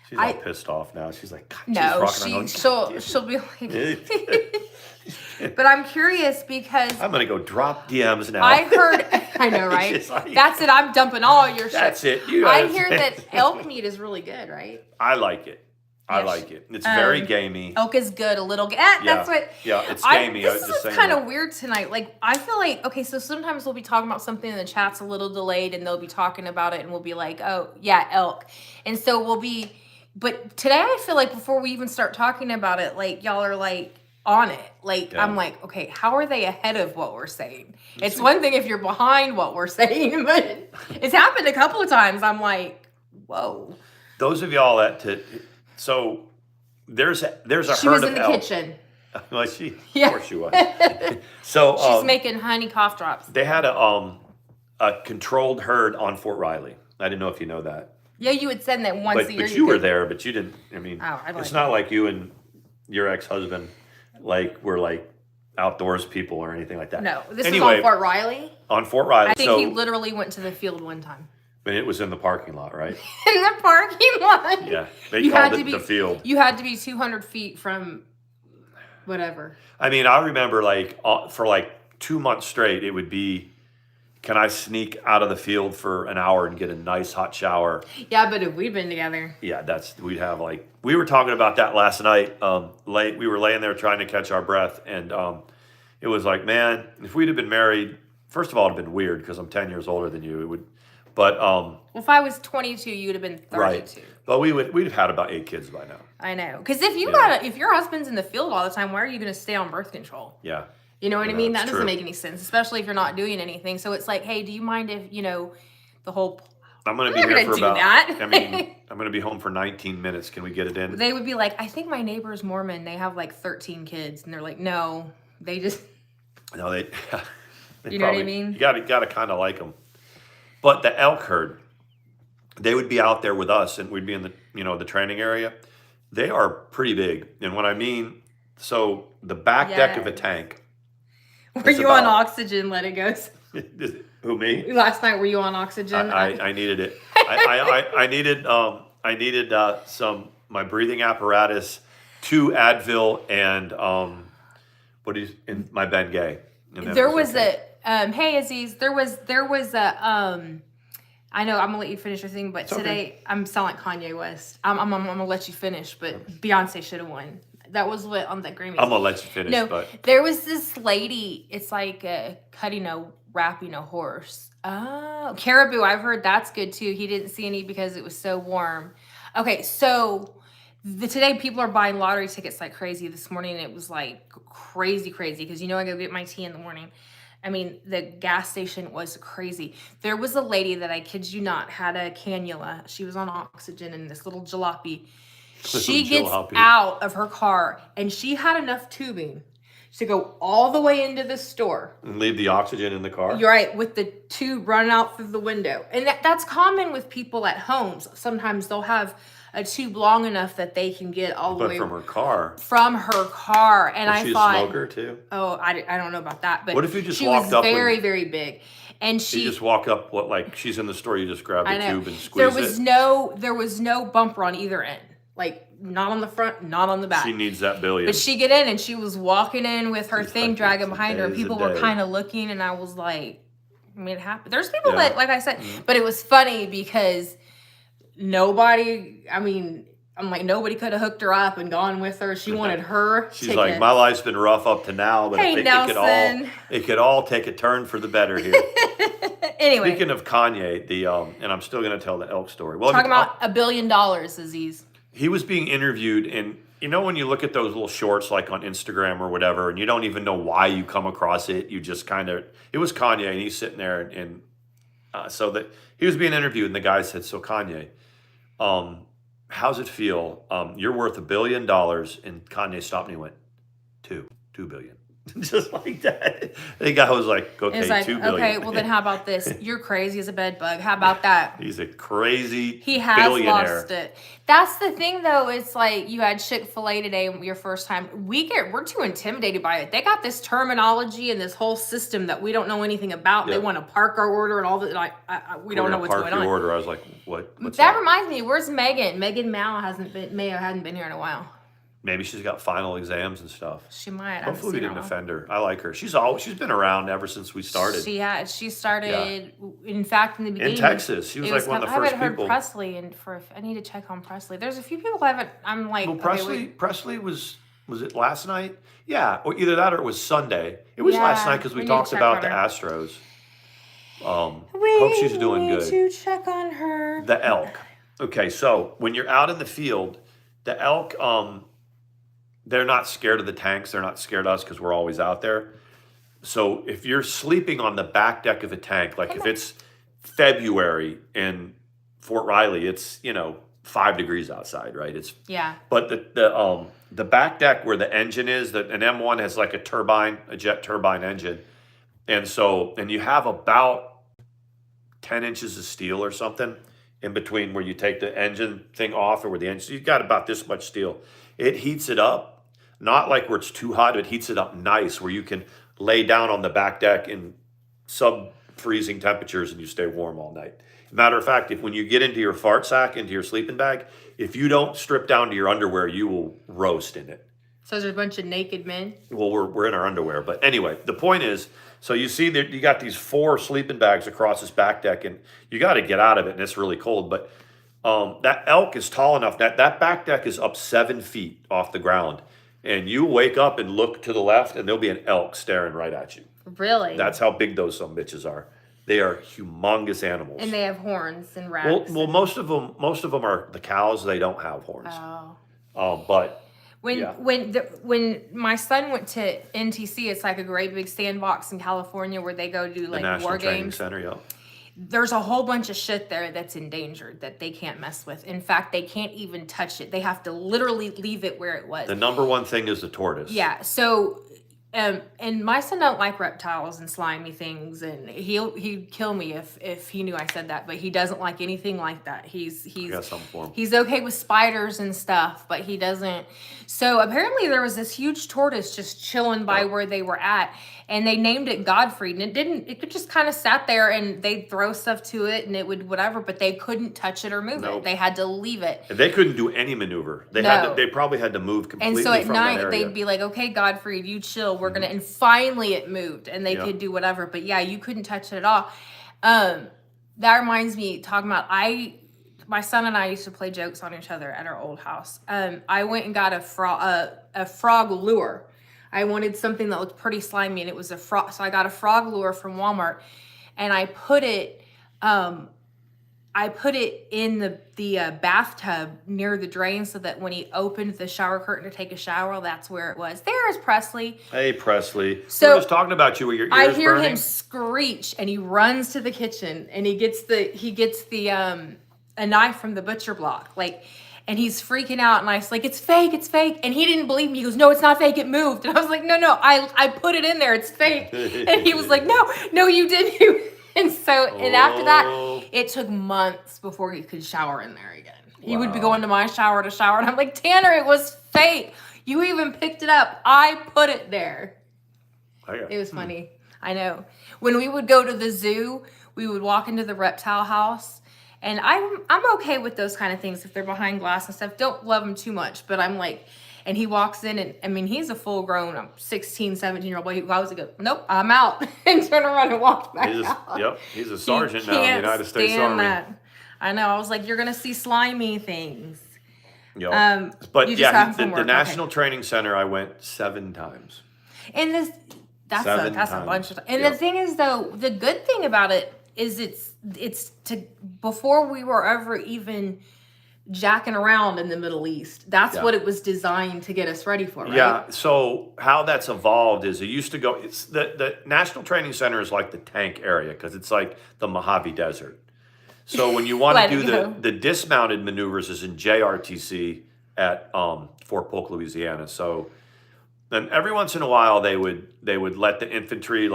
She's all pissed off now. She's like, no, she'll be like. But I'm curious because I'm gonna go drop DMs now. I heard, I know, right? Like, that's it. I'm dumping all your shit. That's it. I hear that elk meat is really good, right? I like it. I like it. It's very gamey. Elk is good. A little. That's what. Yeah, it's gamey. This is kind of weird tonight. Like I feel like okay. So sometimes we'll be talking about something and the chat's a little delayed, and they'll be talking about it, and we'll be like, oh yeah, elk, and so we'll be. But today I feel like before we even start talking about it, like y'all are like on it. Like I'm like, okay, how are they ahead of what we're saying? It's one thing if you're behind what we're saying, but it's happened a couple of times. I'm like, whoa. Those of y'all so there's a she herd was of in the elk. kitchen. Well, of course she was. So she's making honey cough drops. They had a controlled herd on Fort Riley. I didn't know if you know that. Yeah, you had said that once a year. But you were there, but you didn't. I mean, it's not like you and your ex-husband were like outdoors people or anything like that. No, this was on Fort Riley. On Fort Riley. I think he literally went to the field one time. But it was in the parking lot, right? In the parking lot. Yeah, they called it the field. You had to be 200 feet from whatever. I mean, I remember for 2 months straight, it would be. Can I sneak out of the field for an hour and get a nice hot shower? Yeah, but if we'd been together. Yeah, we'd have we were talking about that last night. We were laying there trying to catch our breath, and it was like, man, if we'd have been married, first of all, it'd have been weird because I'm 10 years older than you. It would, but well, if I was 22, you'd have been 32. Right. But we'd have had about 8 kids by now. I know, because if if your husband's in the field all the time, why are you going to stay on birth control? Yeah. You know what I mean? That doesn't make any sense, especially if you're not doing anything. So it's like, hey, do you mind if, the whole... I'm going to be here for about... I mean, I'm going to be home for 19 minutes. Can we get it in? They would be like, I think my neighbor's Mormon. They have 13 kids. And they're like, no, they just... No, they you know what I mean? You got to kind of like them. But the elk herd, they would be out there with us and we'd be in the, the training area. They are pretty big. And what I mean, so the back deck of a tank... Were you on oxygen? Let it go. Who, me? Last night, were you on oxygen? I needed it. I needed my breathing apparatus, 2 Advil, and in my Bengay. There was a hey Aziz. There was I know I'm gonna let you finish your thing, but today I'm sounding like Kanye West. I'm gonna let you finish, but Beyonce should have won. That was what on the Grammys. I'm gonna let you finish. No, but there was this lady. It's like wrapping a horse. Oh, caribou. I've heard that's good too. He didn't see any because it was so warm. Okay, so today people are buying lottery tickets like crazy. This morning it was like crazy because I go get my tea in the morning. I mean, the gas station was crazy. There was a lady that I kid you not had a cannula. She was on oxygen in this little jalopy. She gets out of her car and she had enough tubing to go all the way into the store. And leave the oxygen in the car? You're right, with the tube running out through the window. And that's common with people at homes. Sometimes they'll have a tube long enough that they can get all the But way from her car. from her car. And Was I she thought, a smoker too? oh, I don't know about that, but What if you just she walked was up very, and- very big. And You she just walk up, like she's in the store, you just grab the I know. tube and squeeze There was no bumper on either end. Like, not on the front, not on the back. She needs that billion. But she get in and she was walking in with her She's thing like, dragging behind her. And "Today's people the were day." kind of looking, and I was like, I mean, it happened. There's people Yeah. that, like I said, but it was funny because nobody, I mean, I'm like, nobody could have hooked her up and gone with her. She wanted her She's ticket. like, my life's been rough up to now, but Hey, I think Nelson. it could all take a turn for the better here. Anyway, Speaking of Kanye, and I'm still going to tell the elk story. Well, talking about $1 billion, Aziz. he was being interviewed, and you know when you look at those little shorts like on Instagram or whatever, and you don't even know why you come across it, you just kind of, it was Kanye, and he's sitting there, and so that he was being interviewed, and the guy said, so Kanye, how's it feel? You're worth $1 billion, and Kanye stopped and he went, $2 billion. Just like that. The guy was like, okay, It's like, $2 billion. okay, well then how about this? You're crazy as a bed bug. How about that? He's a crazy He has billionaire. lost it. That's the thing, though. It's like you had Chick-fil-A today, your first time. We're too intimidated by it. They got this terminology and this whole system that we don't know anything about. Yep. They want to park our order and all that. Like we don't know what's going on. Order. I was like, what? What's That that? reminds me. Where's Megan? Megan Mao hadn't been here in a while. Maybe she's got final exams and stuff. She might. Hopefully we didn't offend her. I like her. She's been around ever since we started. She started. In fact, in the beginning In Texas, she was like one of the I first haven't people. heard Presley, and I need to check on Presley. There's a few people I haven't. I'm like, Well, okay, Presley was it last night? Yeah, or either that or it was Sunday. It was last Yeah, night because we we need to talked check about on the her. Astros. Hope she's doing We good. need to check on her. The elk. Okay, so when you're out in the field, the elk, they're not scared of the tanks. They're not scared of us because we're always out there. So if you're sleeping on the back deck of a tank, like if it's February in Fort Riley, it's 5 degrees outside, right? Yeah. But the back deck where the engine is, an M1 has like a jet turbine engine, and you have about 10 inches of steel or something in between where you take the engine thing off or where the engine. So you've got about this much steel. It heats it up, not like where it's too hot. It heats it up nice where you can lay down on the back deck in sub-freezing temperatures and you stay warm all night. Matter of fact, when you get into your fart sack, into your sleeping bag, if you don't strip down to your underwear, you will roast in it. So there's a bunch of naked men. Well, we're in our underwear, but anyway, the point is, so you see that you got these 4 sleeping bags across this back deck, and you got to get out of it, and it's really cold. But that elk is tall enough that back deck is up 7 feet off the ground, and you wake up and look to the left, and there'll be an elk staring right at you. Really? That's how big those some bitches are. They are humongous animals. And they have horns and racks. Well, most of them are the cows. They don't have horns. Oh. But when my son went to NTC, it's like a great big sandbox in California where they go do the like National war Training games. Center, yeah. There's a whole bunch of shit there that's endangered that they can't mess with. In fact, they can't even touch it. They have to literally leave it where it was. The number one thing is the tortoise. Yeah. So, and my son don't like reptiles and slimy things, and he'd kill me if he knew I said that. But he doesn't like anything like that. He's got something for him. He's okay with spiders and stuff, but he doesn't. So apparently there was this huge tortoise just chilling by where they were at, and they named it Godfrey. And it could just kind of sat there, and they'd throw stuff to it, and it would whatever, but they couldn't touch it or move Nope. it. They had to leave it. And they couldn't do any maneuver. They probably had to move completely And so at from that night area. they'd be like, "Okay, Godfrey, you chill. We're gonna." And finally it moved, and they Yeah. could do whatever. But yeah, you couldn't touch it at all. That reminds me, talking about my son and I used to play jokes on each other at our old house. I went and got a frog lure. I wanted something that looked pretty slimy, and it was a frog. So I got a frog lure from Walmart, and I put it in the bathtub near the drain so that when he opened the shower curtain to take a shower, that's where it was. There's Presley. Hey, Presley. So we were just talking about you with your ears I hear burning. him screech, and he runs to the kitchen, and he gets a knife from the butcher block, and he's freaking out, and I was like, it's fake, and he didn't believe me. He goes, no, it's not fake, it moved. And I was like, no, I put it in there, it's fake. And he was like, no, you didn't. And after that, it took months before he could shower in there again. He would be going to my shower to shower, and I'm like, Tanner, it was fake. You even picked it up. I put it there. It was funny. I know. When we would go to the zoo, we would walk into the reptile house, and I'm okay with those kind of things if they're behind glass and stuff. Don't love them too much, but I'm like, and he walks in, and I mean, he's a full-grown 16, 17-year-old boy. I was like, nope, I'm out, and turn around and walk back out. Yep, he's a sergeant now in the United States Army. That. I know. I was like, you're gonna see slimy things. Yep. But yeah, the National Training Center, I went 7 times. And that's a bunch of times. And the thing is, though, the good thing about it is it's to before we were ever even jacking around in the Middle East. That's what it was designed to get us ready for, right? Yeah. So how that's evolved is it used to go. It's the National Training Center is like the tank area because it's like the Mojave Desert. So when you want to do the dismounted maneuvers is in JRTC at Fort Polk, Louisiana. So then every once in a while they would let the infantry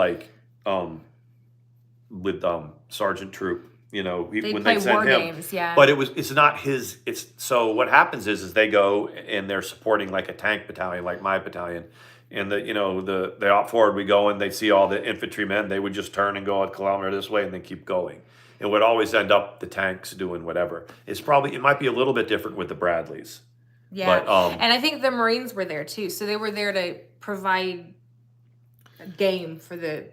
with Sergeant Troop, you know, when they send him. Games, yeah. But it's not his. It's so what happens is they go and they're supporting like a tank battalion, like my battalion. And the op forward, we go and they see all the infantrymen. They would just turn and go a kilometer this way and then keep going. It would always end up the tanks doing whatever. It might be a little bit different with the Bradleys. Yeah, but, and I think the Marines were there too. So they were there to provide a game for the.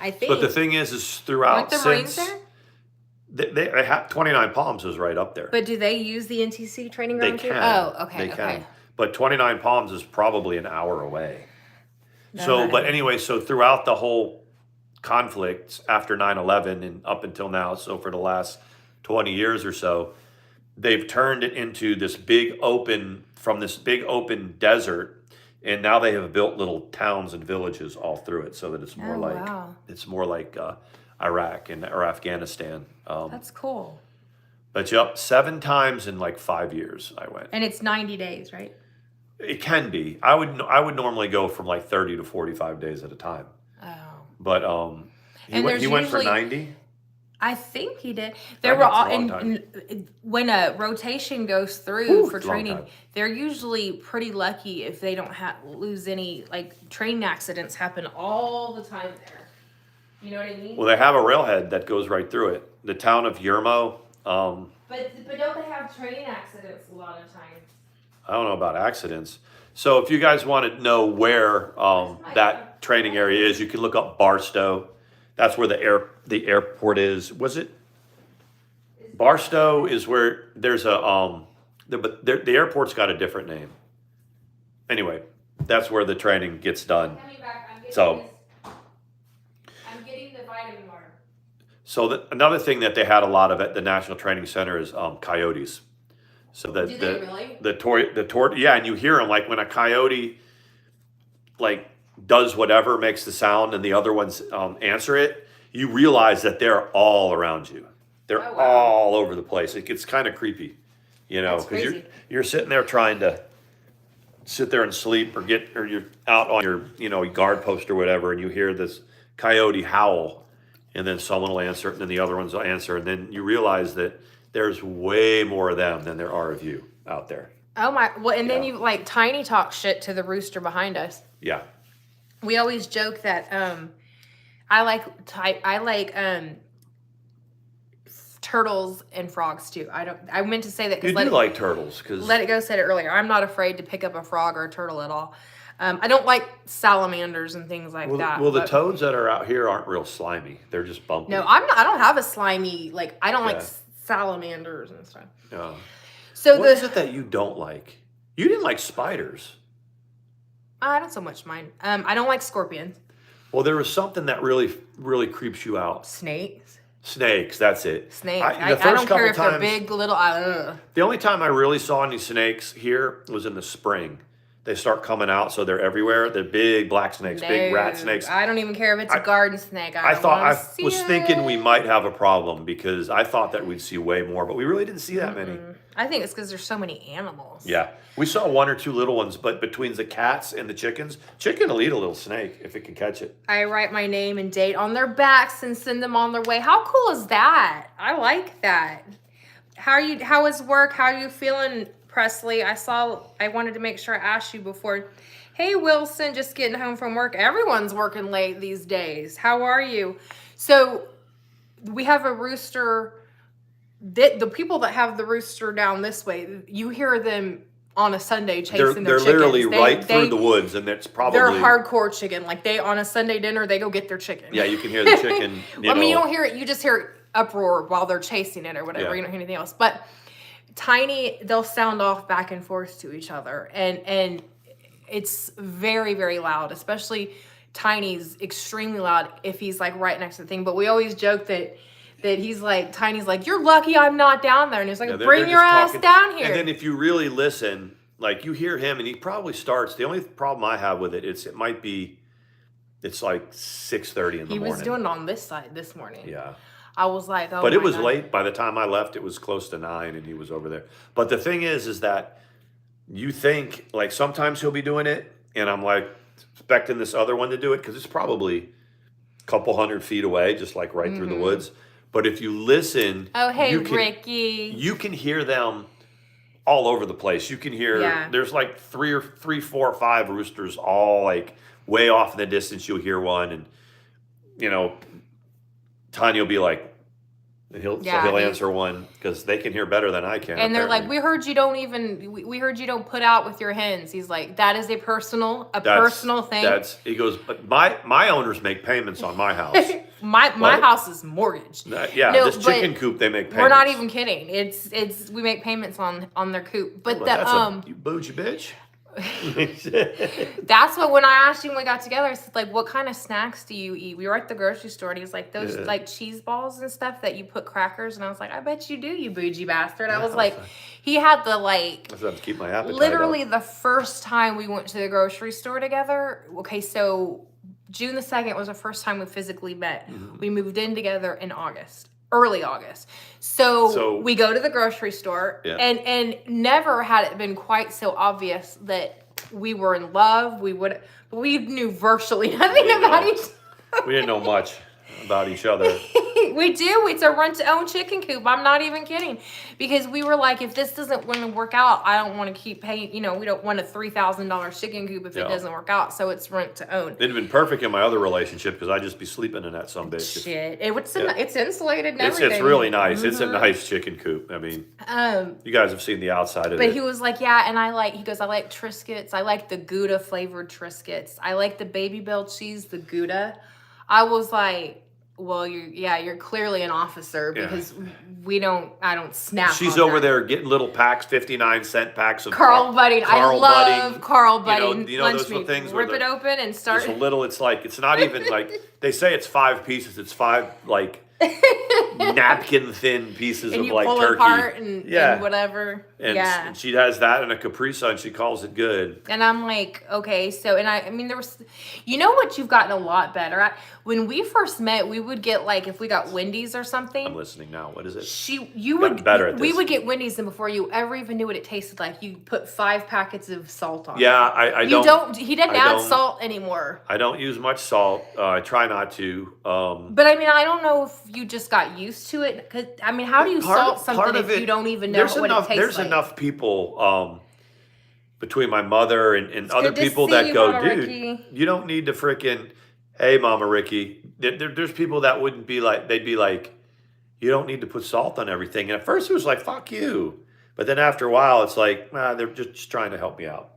I think. But the thing is throughout the Marines there? They have 29 Palms is right up there. But do they use the NTC training ground too? Oh, okay. They can. But 29 Palms is probably an hour away. So, but anyway, so throughout the whole conflicts after 9/11 and up until now, so for the last 20 years or so, they've turned it into this big open desert, and now they have built little towns and villages all through it, so that it's more like Iraq or Afghanistan. That's cool. But yep, 7 times in like 5 years I went. And it's 90 days, right? It can be. I would normally go from like 30 to 45 days at a time. Oh. But he went for 90. I think he did. There were and when a rotation goes through for training, they're usually pretty lucky if they don't lose any, like train accidents happen all the time there. You know what I mean? Well, they have a railhead that goes right through it. The town of Yermo. But don't they have train accidents a lot of times? I don't know about accidents. So if you guys want to know where that training area is, you can look up Barstow. That's where the airport is. Was it? Barstow is where there's but the airport's got a different name. Anyway, that's where the training gets done. I'm getting the vitamin water. So another thing that they had a lot of at the National Training Center is coyotes. So Do they really? And you hear them like when a coyote like does whatever, makes the sound, and the other ones answer it. You realize that they're all around you. They're all over the place. It gets kind of creepy, you know, because you're sitting there trying to sit there and sleep, or you're out on your guard post or whatever, and you hear this coyote howl, and then someone will answer it, and then the other ones will answer, and then you realize that there's way more of them than there are of you out there. Oh my! Well, and then you like tiny talk shit to the rooster behind us. Yeah. We always joke that I like turtles and frogs too. I meant to say that because you do like turtles. Let It Go said it earlier. I'm not afraid to pick up a frog or a turtle at all. I don't like salamanders and things like that. Well, the toads that are out here aren't real slimy. They're just bumpy. No, I'm not. I don't have a slimy I don't like salamanders and stuff. Yeah. So what is it that you don't like? You didn't like spiders. I don't so much mind. I don't like scorpions. Well, there was something that really, really creeps you out. Snakes. Snakes, that's it. Snakes. I don't care if they're big, little. The only time I really saw any snakes here was in the spring. They start coming out, so they're everywhere. They're big black snakes, big rat snakes. I don't even care if it's a garden snake. I was thinking we might have a problem because I thought that we'd see way more, but we really didn't see that many. I think it's because there's so many animals. Yeah. We saw 1 or 2 little ones, but between the cats and the chickens, chicken will eat a little snake if it can catch it. I write my name and date on their backs and send them on their way. How cool is that? I like that. How is work? How are you feeling, Presley? I wanted to make sure I asked you before. Hey, Wilson, just getting home from work. Everyone's working late these days. How are you? So we have a rooster. The people that have the rooster down this way, you hear them on a Sunday chasing their They're chickens. literally right through the woods, and it's probably they're hardcore chicken. Like they on a Sunday dinner, they go get their chicken. Yeah, you can hear the chicken. I mean, you don't hear it. You just hear uproar while they're chasing it or whatever. Yeah. You don't hear anything else. But Tiny, they'll sound off back and forth to each other, and it's very, very loud. Especially Tiny's extremely loud if he's like right next to the thing. But we always joke that he's like, Tiny's like, you're lucky I'm not down there. And he's like, bring your ass down here. And then if you really listen, like you hear him and he probably starts. The only problem I have with it's like 6:30 in the morning. He was doing it on this side this morning. Yeah. I was like, oh, but it was God. late. By the time I left, it was close to 9 and he was over there. But the thing is that you think, like sometimes he'll be doing it and I'm like expecting this other one to do it because it's probably a couple 100 feet away, just like right through the woods. But if you listen, oh hey Ricky, you can hear them all over the place. You can hear there's like 3, 4, 5 roosters all like way off in the distance. You'll hear one, and you know, Tanya will be like, he'll answer one because they can hear better than I can. And they're like, we heard you don't put out with your hens. He's like, that is a personal thing. He goes, but my owners make payments on my house. my house is mortgaged. This chicken coop they make payments. We're not even kidding. It's we make payments on their coop. But you bougie bitch. That's what when I asked you when we got together, I said like, what kind of snacks do you eat? We were at the grocery store and he was like, those like cheese balls and stuff that you put crackers, and I was like, I bet you do, you bougie bastard. I was like, he had the like I have to keep my appetite literally up. the first time we went to the grocery store together. Okay, so June the 2nd was the first time we physically met. We moved in together in early August. So we go to the grocery store and never had it been quite so obvious that we were in love. But we knew virtually nothing about each other. We didn't know much about each other. We do. It's a rent-to-own chicken coop. I'm not even kidding. Because we were like, if this doesn't want to work out, I don't want to keep paying, we don't want a $3,000 chicken coop if it doesn't work out. So it's rent-to-own. It'd have been perfect in my other relationship because I'd just be sleeping in that sumbitch. Shit. It's insulated and everything. It's really nice. It's a nice chicken coop. I mean, you guys have seen the outside of it. But he was like, yeah, and I like Triscuits. I like the Gouda flavored Triscuits. I like the Baby Bell cheese, the Gouda. I was like, well, you're clearly an officer because I don't snap. She's over there getting little packs, 59-cent packs of Carl Budding. I love Carl Budding. You know those little things rip it open and start. It's a little. It's like it's not even like they say it's 5 pieces. It's 5 like napkin thin pieces and of you like pull turkey. Apart and whatever. And she has that and a Capri Sun. She calls it good. And I'm like, okay, so I mean there was, what you've gotten a lot better at. When we first met, we would get like if we got Wendy's or something. I'm listening now. What is it? We would get Wendy's, and before you ever even knew what it tasted like, you put 5 packets of salt on. Yeah, I don't. He didn't add salt anymore. I don't use much salt. I try not to. But I mean, I don't know if you just got used to it. Cause I mean, how do you salt something if you don't even know what it tastes like? There's enough people between my mother and other people that go, Mama dude, Ricky. You don't need to frickin', hey, Mama Ricky. There's people that wouldn't be like, they'd be like, you don't need to put salt on everything. And at first it was like, fuck you. But then after a while, it's like, they're just trying to help me out.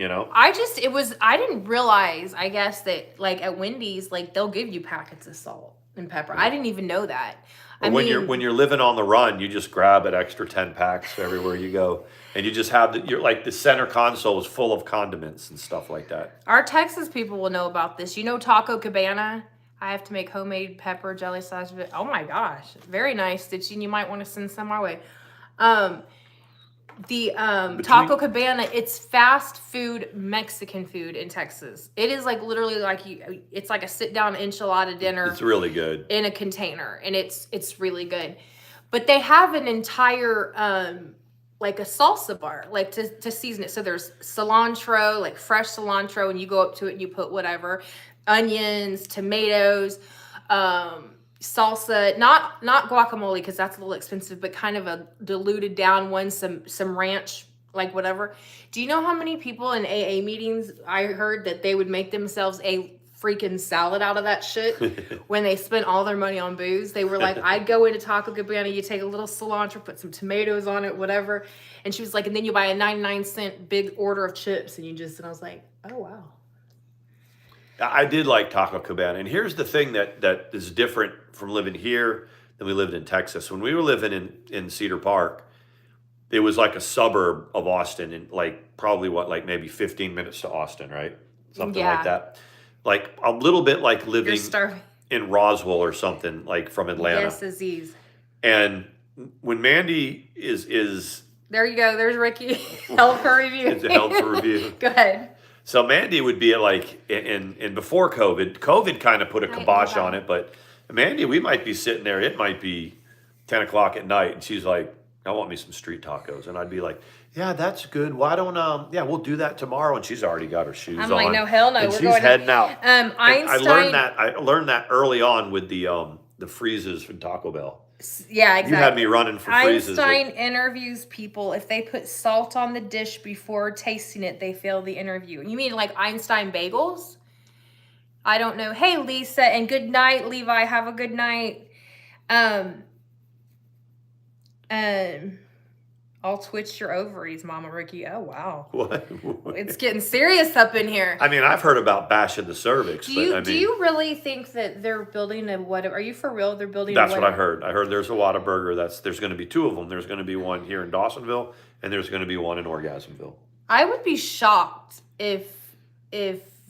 I didn't realize, I guess, that like at Wendy's, like they'll give you packets of salt and pepper. I didn't even know that. When you're living on the run, you just grab an extra 10 packs everywhere you go, and you just have the center console is full of condiments and stuff like that. Our Texas people will know about this. Taco Cabana. I have to make homemade pepper jelly sauce. Oh my gosh, very nice. You might want to send some our way. Taco Cabana, it's fast food Mexican food in Texas. It is like literally like it's like a sit down enchilada dinner. It's really good in a container, and it's really good. But they have an entire like a salsa bar, like to season it. So there's cilantro, like fresh cilantro, and you go up to it and you put whatever, onions, tomatoes, salsa, not guacamole because that's a little expensive, but kind of a diluted down one, some ranch, like whatever. Do you know how many people in AA meetings I heard that they would make themselves a freaking salad out of that shit when they spent all their money on booze? They were like, I'd go into Taco Cabana, you take a little cilantro, put some tomatoes on it, whatever. And she was like, and then you buy a 99-cent big order of chips, and I was like, oh wow. I did like Taco Cabana. And here's the thing that is different from living here than we lived in Texas. When we were living in Cedar Park, it was like a suburb of Austin, and like probably maybe 15 minutes to Austin, right? Something like that. Like a little bit like living in Roswell or something, like from Atlanta. Yes, Aziz. And when Mandi is there you go. There's Ricky. Held for review. It's a held for review. Go ahead. So Mandi would be like, and before COVID kind of put a kibosh on it, but Mandi, we might be sitting there, it might be 10 o'clock at night, and she's like, I want me some street tacos. And I'd be like, yeah, that's good. Why don't, we'll do that tomorrow. And she's already got her shoes on. I'm like, no, hell no. And she's heading out. Einstein. I learned that early on with the freezes from Taco Bell. Yeah, exactly. You had me running for freezes. Einstein interviews people. If they put salt on the dish before tasting it, they fail the interview. You mean like Einstein bagels? I don't know. Hey, Lisa, and good night, Levi. Have a good night. I'll twitch your ovaries, Mama Ricky. Oh, wow. What? It's getting serious up in here. I mean, I've heard about bashing the cervix. Do you really think that they're building a Whataburger? Are you for real? They're building That's what I heard. I heard there's a Whataburger. There's going to be two of them. There's going to be one here in Dawsonville, and there's going to be one in Orgasmville. I would be shocked if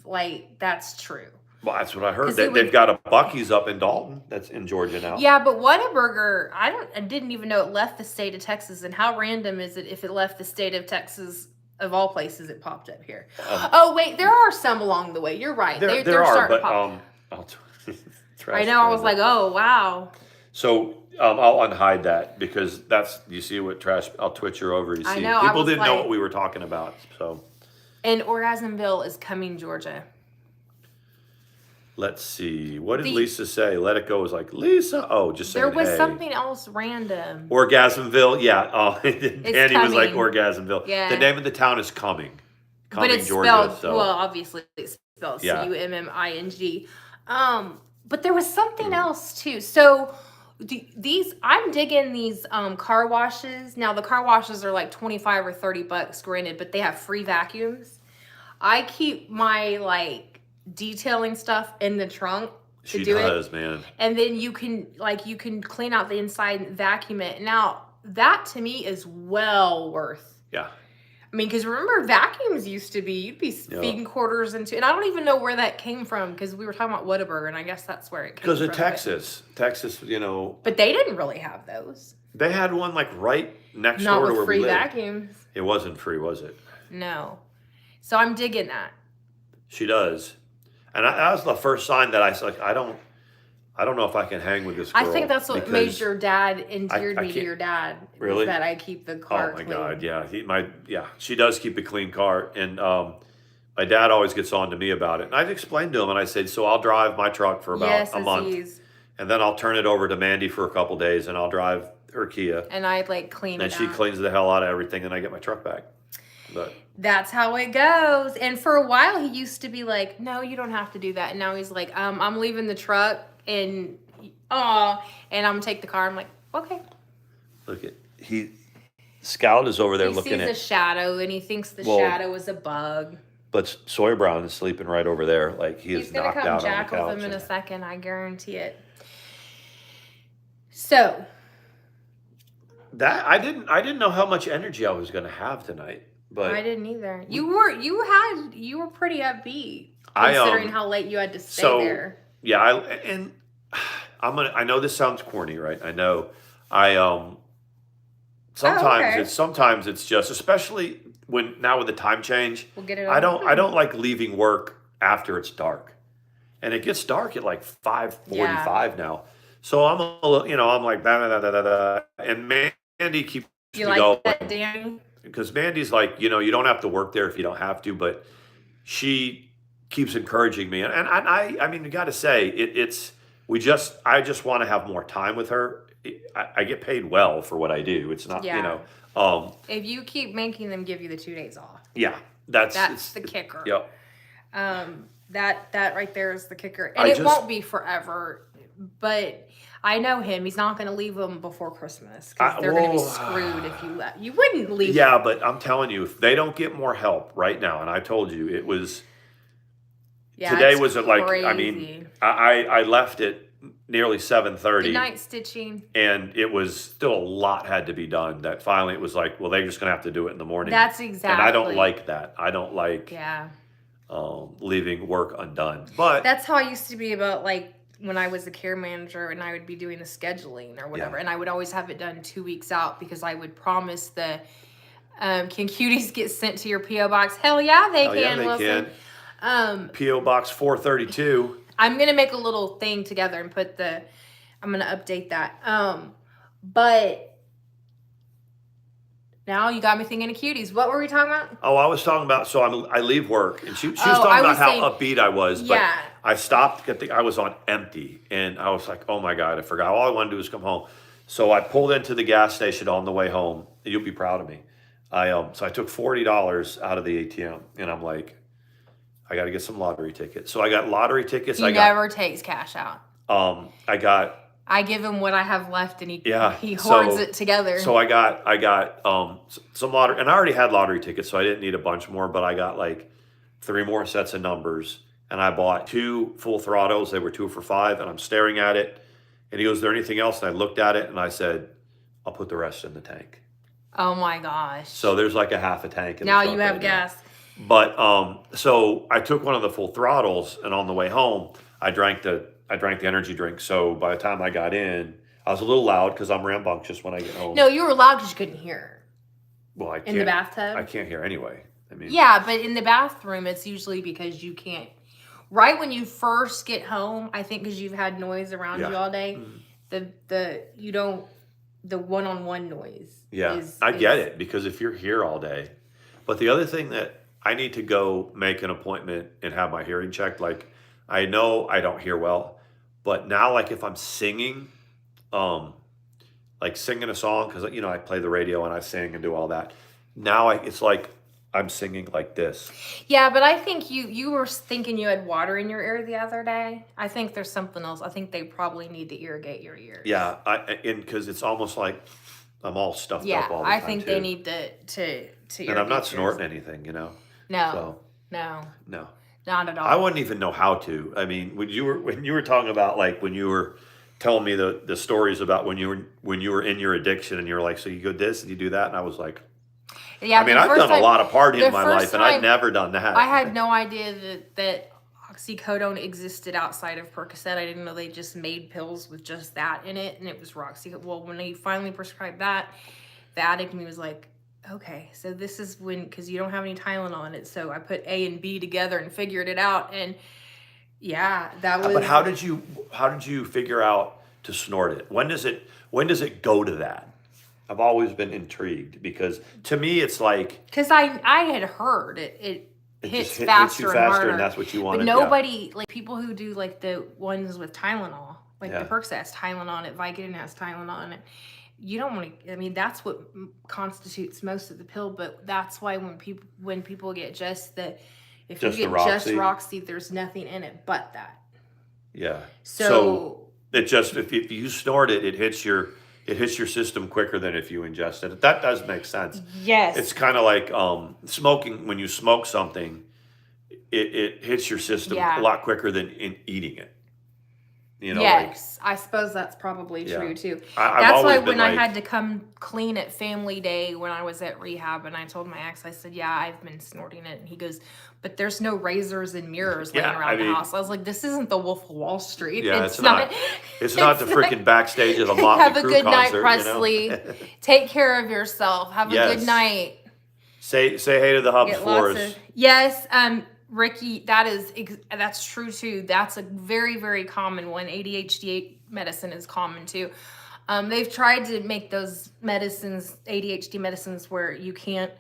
like that's true. Well, that's what I heard. They've got a Buc-ee's up in Dalton. That's in Georgia now. Yeah, but Whataburger, I didn't even know it left the state of Texas. And how random is it if it left the state of Texas, of all places, it popped up here? Oh, wait, there are some along the way. You're right. They're are, starting but to pop. I know. I was like, oh, wow. So I'll unhide that because you see what trash, I'll twitch your over. You see, I know, people didn't know what we were talking about. So, and Orgasmville is coming, Georgia. Let's see. What did Lisa say? Let it go was like, Lisa. Oh, just saying, there was something else random. Orgasmville. Yeah. Oh, Danny was like Orgasmville. Yeah. The name of the town is Cumming. But it's Georgia, spelled, well, obviously it's spelled Cumming. But there was something else too. So I'm digging these car washes. Now the car washes are like $25 or $30, granted, but they have free vacuums. I keep my detailing stuff in the trunk to do it. Man. And then you can clean out the inside and vacuum it. Now that to me is well worth. Yeah. I mean, because remember vacuums used to be, you'd be feeding quarters into, and I don't even know where that came from because we were talking about Whataburger and I guess that's where it came from. Because of Texas. Texas, But they didn't really have those. They had one right next door to where we lived. Not with free vacuums. It wasn't free, was it? No. So I'm digging that. She does. And that was the first sign that I was like, I don't know if I can hang with this girl. I think that's what made your dad endeared me to your dad. Really? That I keep the car clean. Oh my God, yeah. She does keep a clean car. And my dad always gets on to me about it. And I've explained to him, and I said, so I'll drive my truck for about a month. And then I'll turn it over to Mandi for a couple days, and I'll drive her Kia. And I clean it and she cleans the hell out of everything, and I get my truck back. But that's how it goes. And for a while, he used to be like, no, you don't have to do that. And now he's like, I'm leaving the truck and I'm gonna take the car. I'm like, okay. Look at Scout is over there looking at. He sees a shadow and he thinks the shadow is a bug. But Sawyer Brown is sleeping right over there, he is knocked out on the couch. He's gonna come jackal him in a second, I guarantee it. So that I didn't know how much energy I was gonna have tonight. But I didn't either. You were pretty upbeat considering how late you had to stay there. Yeah, I know this sounds corny, right? I know. Sometimes it's just, especially with the time change. We'll get it. I don't like leaving work after it's dark, and it gets dark at 5:45 now. So I'm a little, I'm like da. And Mandi keeps me going. You like that, Danny? Because Mandi's like, you don't have to work there if you don't have to, but she keeps encouraging me. And I mean, you got to say, it's I just want to have more time with her. I get paid well for what I do. It's not, Yeah. If you keep making them give you the 2 days off, yeah, that's the kicker. Yep. That right there is the kicker, and I it just- won't be forever. But I know him; he's not going to leave them before Christmas because they're going to be screwed if you let. You wouldn't leave. Yeah, but I'm telling you, if they don't get more help right now, and I told you it was. Yeah, Today it's was like, I crazy. mean, I left at nearly 7:30. Good night stitching. And it was still a lot had to be done. That finally it was like, well, they're just gonna have to do it in the morning. That's exactly. And I don't like that. I don't like Yeah. Leaving work undone. But That's how I used to be about like when I was a care manager and I would be doing the scheduling or whatever, Yeah. and I would always have it done 2 weeks out because I would promise the can cuties get sent to your PO box? Hell yeah, they can. Wilson. P.O. Box 432. I'm gonna make a little thing together and put I'm gonna update that. But now you got me thinking of cuties. What were we talking about? Oh, I was talking about, so I leave work, and she was I talking about was how saying- upbeat I was, but Yeah. I stopped, I was on empty, and I was like, oh my God, I forgot. All I wanted to do was come home. So I pulled into the gas station on the way home. You'll be proud of me. So I took $40 out of the ATM, and I'm like, I got to get some lottery tickets. So I got lottery tickets. He never takes cash out. I give him what I have left, and he hoards it together. So I got some lottery, and I already had lottery tickets, so I didn't need a bunch more. But I got like 3 more sets of numbers, and I bought 2 full throttles. They were 2 for $5, and I'm staring at it. And he goes, "Is there anything else?" And I looked at it, and I said, "I'll put the rest in the tank." Oh my gosh! So there's like a half a tank. In now the truck you have right gas. now. But so I took one of the full throttles, and on the way home, I drank the energy drink. So by the time I got in, I was a little loud because I'm rambunctious when I get home. No, you were loud because you couldn't hear. Well, I can't. In the bathtub? I can't hear anyway. I mean. Yeah, but in the bathroom, it's usually because you can't. Right when you first get home, I think because you've had noise around you all day, the one-on-one noise. Yeah, I get it, because if you're here all day. But the other thing that I need to go make an appointment and have my hearing checked. Like, I know I don't hear well, but now, like, if I'm singing, like singing a song, because I play the radio and I sing and do all that. Now it's like I'm singing like this. Yeah, but I think you were thinking you had water in your ear the other day. I think there's something else. I think they probably need to irrigate your ears. Yeah, because it's almost like I'm all stuffed up all the time. Yeah, I think they need to and I'm not snorting anything, No, So, no, not at all. I wouldn't even know how to. I mean, when you were talking about, like, when you were telling me the stories about when you were in your addiction, and you're like, so you go this and you do that, and I was like, yeah. I mean, I've done a lot of partying in my life, and I've never done that. I had no idea that oxycodone existed outside of Percocet. I didn't know they just made pills with just that in it, and it was Roxy. Well, when they finally prescribed that, the addict in me was like, okay, so this is because you don't have any Tylenol in it. So I put A and B together and figured it out, and yeah, that was. But how did you figure out to snort it? When does it go to that? I've always been intrigued, because to me it's like, because I had heard it hits faster you and harder, and that's what you wanted. But nobody, like people who do like the ones with Tylenol, like the Percocet has Tylenol on it, Vicodin has Tylenol on it. You don't want to. I mean, that's what constitutes most of the pill. But that's why when people get just Roxy, there's nothing in it but that. Yeah. So it just, if you snort it, it hits your system quicker than if you ingest it. That does make sense. Yes. It's kind of like smoking. When you smoke something, it hits your system a lot quicker than in eating it. Yes, I suppose that's probably true too. That's why when I had to come clean at Family Day when I was at rehab, and I told my ex, I said, "Yeah, I've been snorting it," and he goes, "But there's no razors and mirrors laying around the house." I was like, "This isn't the Wolf of Wall Street. Yeah, it's not. It's not the freaking backstage of the Motley Have a Crue good night, concert, Presley. Take care of yourself. Have a good night. Say hey to the hub for us. Yes, Ricky, that's true too. That's a very, very common one. ADHD medicine is common too. They've tried to make those medicines, ADHD medicines, where you can't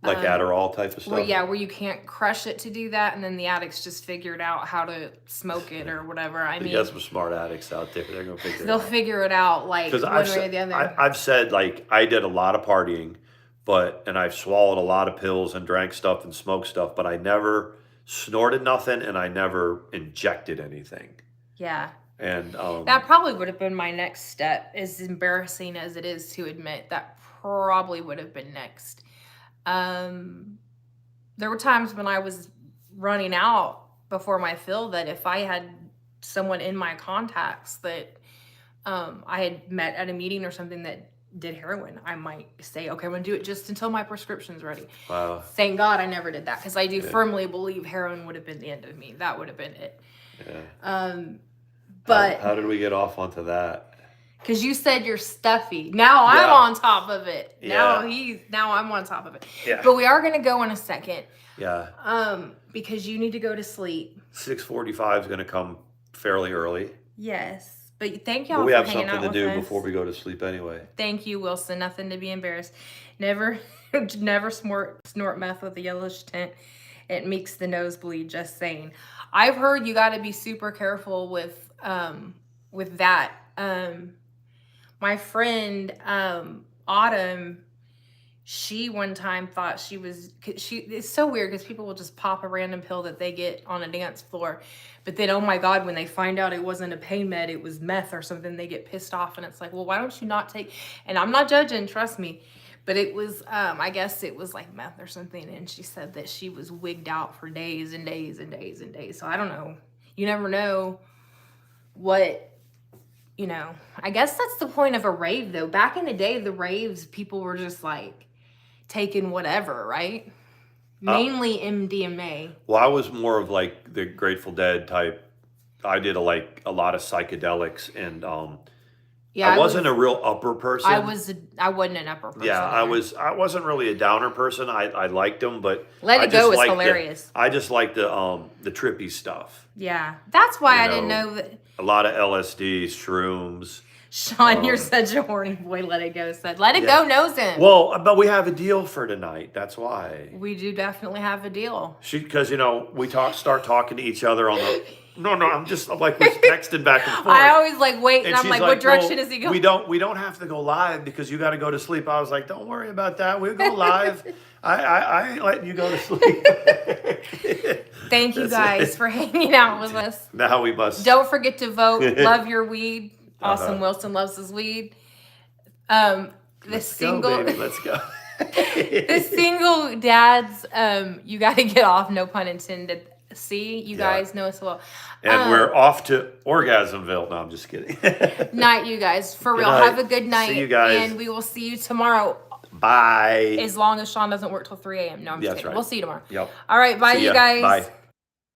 Like Adderall type of stuff? Where you can't crush it to do that, and then the addicts just figured out how to smoke it or whatever. I mean, you got some smart addicts out there. They're gonna figure it out. They'll figure it out, like, one way or the other. I've said, like, I did a lot of partying, and I've swallowed a lot of pills and drank stuff and smoked stuff, but I never snorted nothing and I never injected anything. Yeah. And that probably would have been my next step, as embarrassing as it is to admit. That probably would have been next. There were times when I was running out before my fill that if I had someone in my contacts that I had met at a meeting or something that did heroin, I might say, okay, I'm going to do it just until my prescription's ready. Wow. Thank God I never did that, because I do firmly believe heroin would have been the end of me. That would have been it. Yeah. But how did we get off onto that? Because you said you're stuffy. Now I'm on top of it. Yeah. Now I'm on top of it. Yeah. But we are gonna go in a second. Yeah. Because you need to go to sleep. 6:45 is gonna come fairly early. Yes. But thank y'all we for have hanging something out to with do us. before we go to sleep anyway. Thank you, Wilson. Nothing to be embarrassed. Never snort meth with a yellowish tint. It makes the nose bleed, just saying. I've heard you got to be super careful with that. My friend Autumn, she one time thought it's so weird because people will just pop a random pill that they get on a dance floor, but then, oh my God, when they find out it wasn't a pain med, it was meth or something, they get pissed off. And it's like, well, why don't you not take, and I'm not judging, trust me, but it was, I guess it was like meth or something. And she said that she was wigged out for days and days and days and days. So I don't know. You never know what, I guess that's the point of a rave though. Back in the day, the raves, people were just like taking whatever, right? Mainly MDMA. Well, I was more of like the Grateful Dead type. I did a lot of psychedelics, and I wasn't a real upper person. I wasn't an upper person. Yeah, I wasn't really a downer person. I liked them, but Let It Go was hilarious. I just liked the trippy stuff. Yeah, that's why I didn't know that. A lot of LSD, shrooms. Sean, you're such a horny boy. Let It Go said. Let It Go knows him. Well, but we have a deal for tonight. That's why. We do definitely have a deal. Because we start talking to each other on the. No, I'm like we're texting back and forth. I always wait, and I'm like, what direction well, is he going? We don't have to go live because you got to go to sleep. I was like, don't worry about that. We'll go live. I ain't letting you go to sleep. Thank you guys for hanging out with us. Now we must. Don't forget to vote. Love your weed. Awesome. Wilson loves his weed. Let's go, baby. Let's go. The single dads, you got to get off. No pun intended. See, you guys know us well. And we're off to Orgasmville. No, I'm just kidding. Night, you guys. For real. Night. Have a good night. See you guys. And we will see you tomorrow. Bye. As long as Sean doesn't work till 3 a.m. No, I'm just kidding. Right. We'll see you tomorrow. Yep. All right. Bye, you guys. Bye.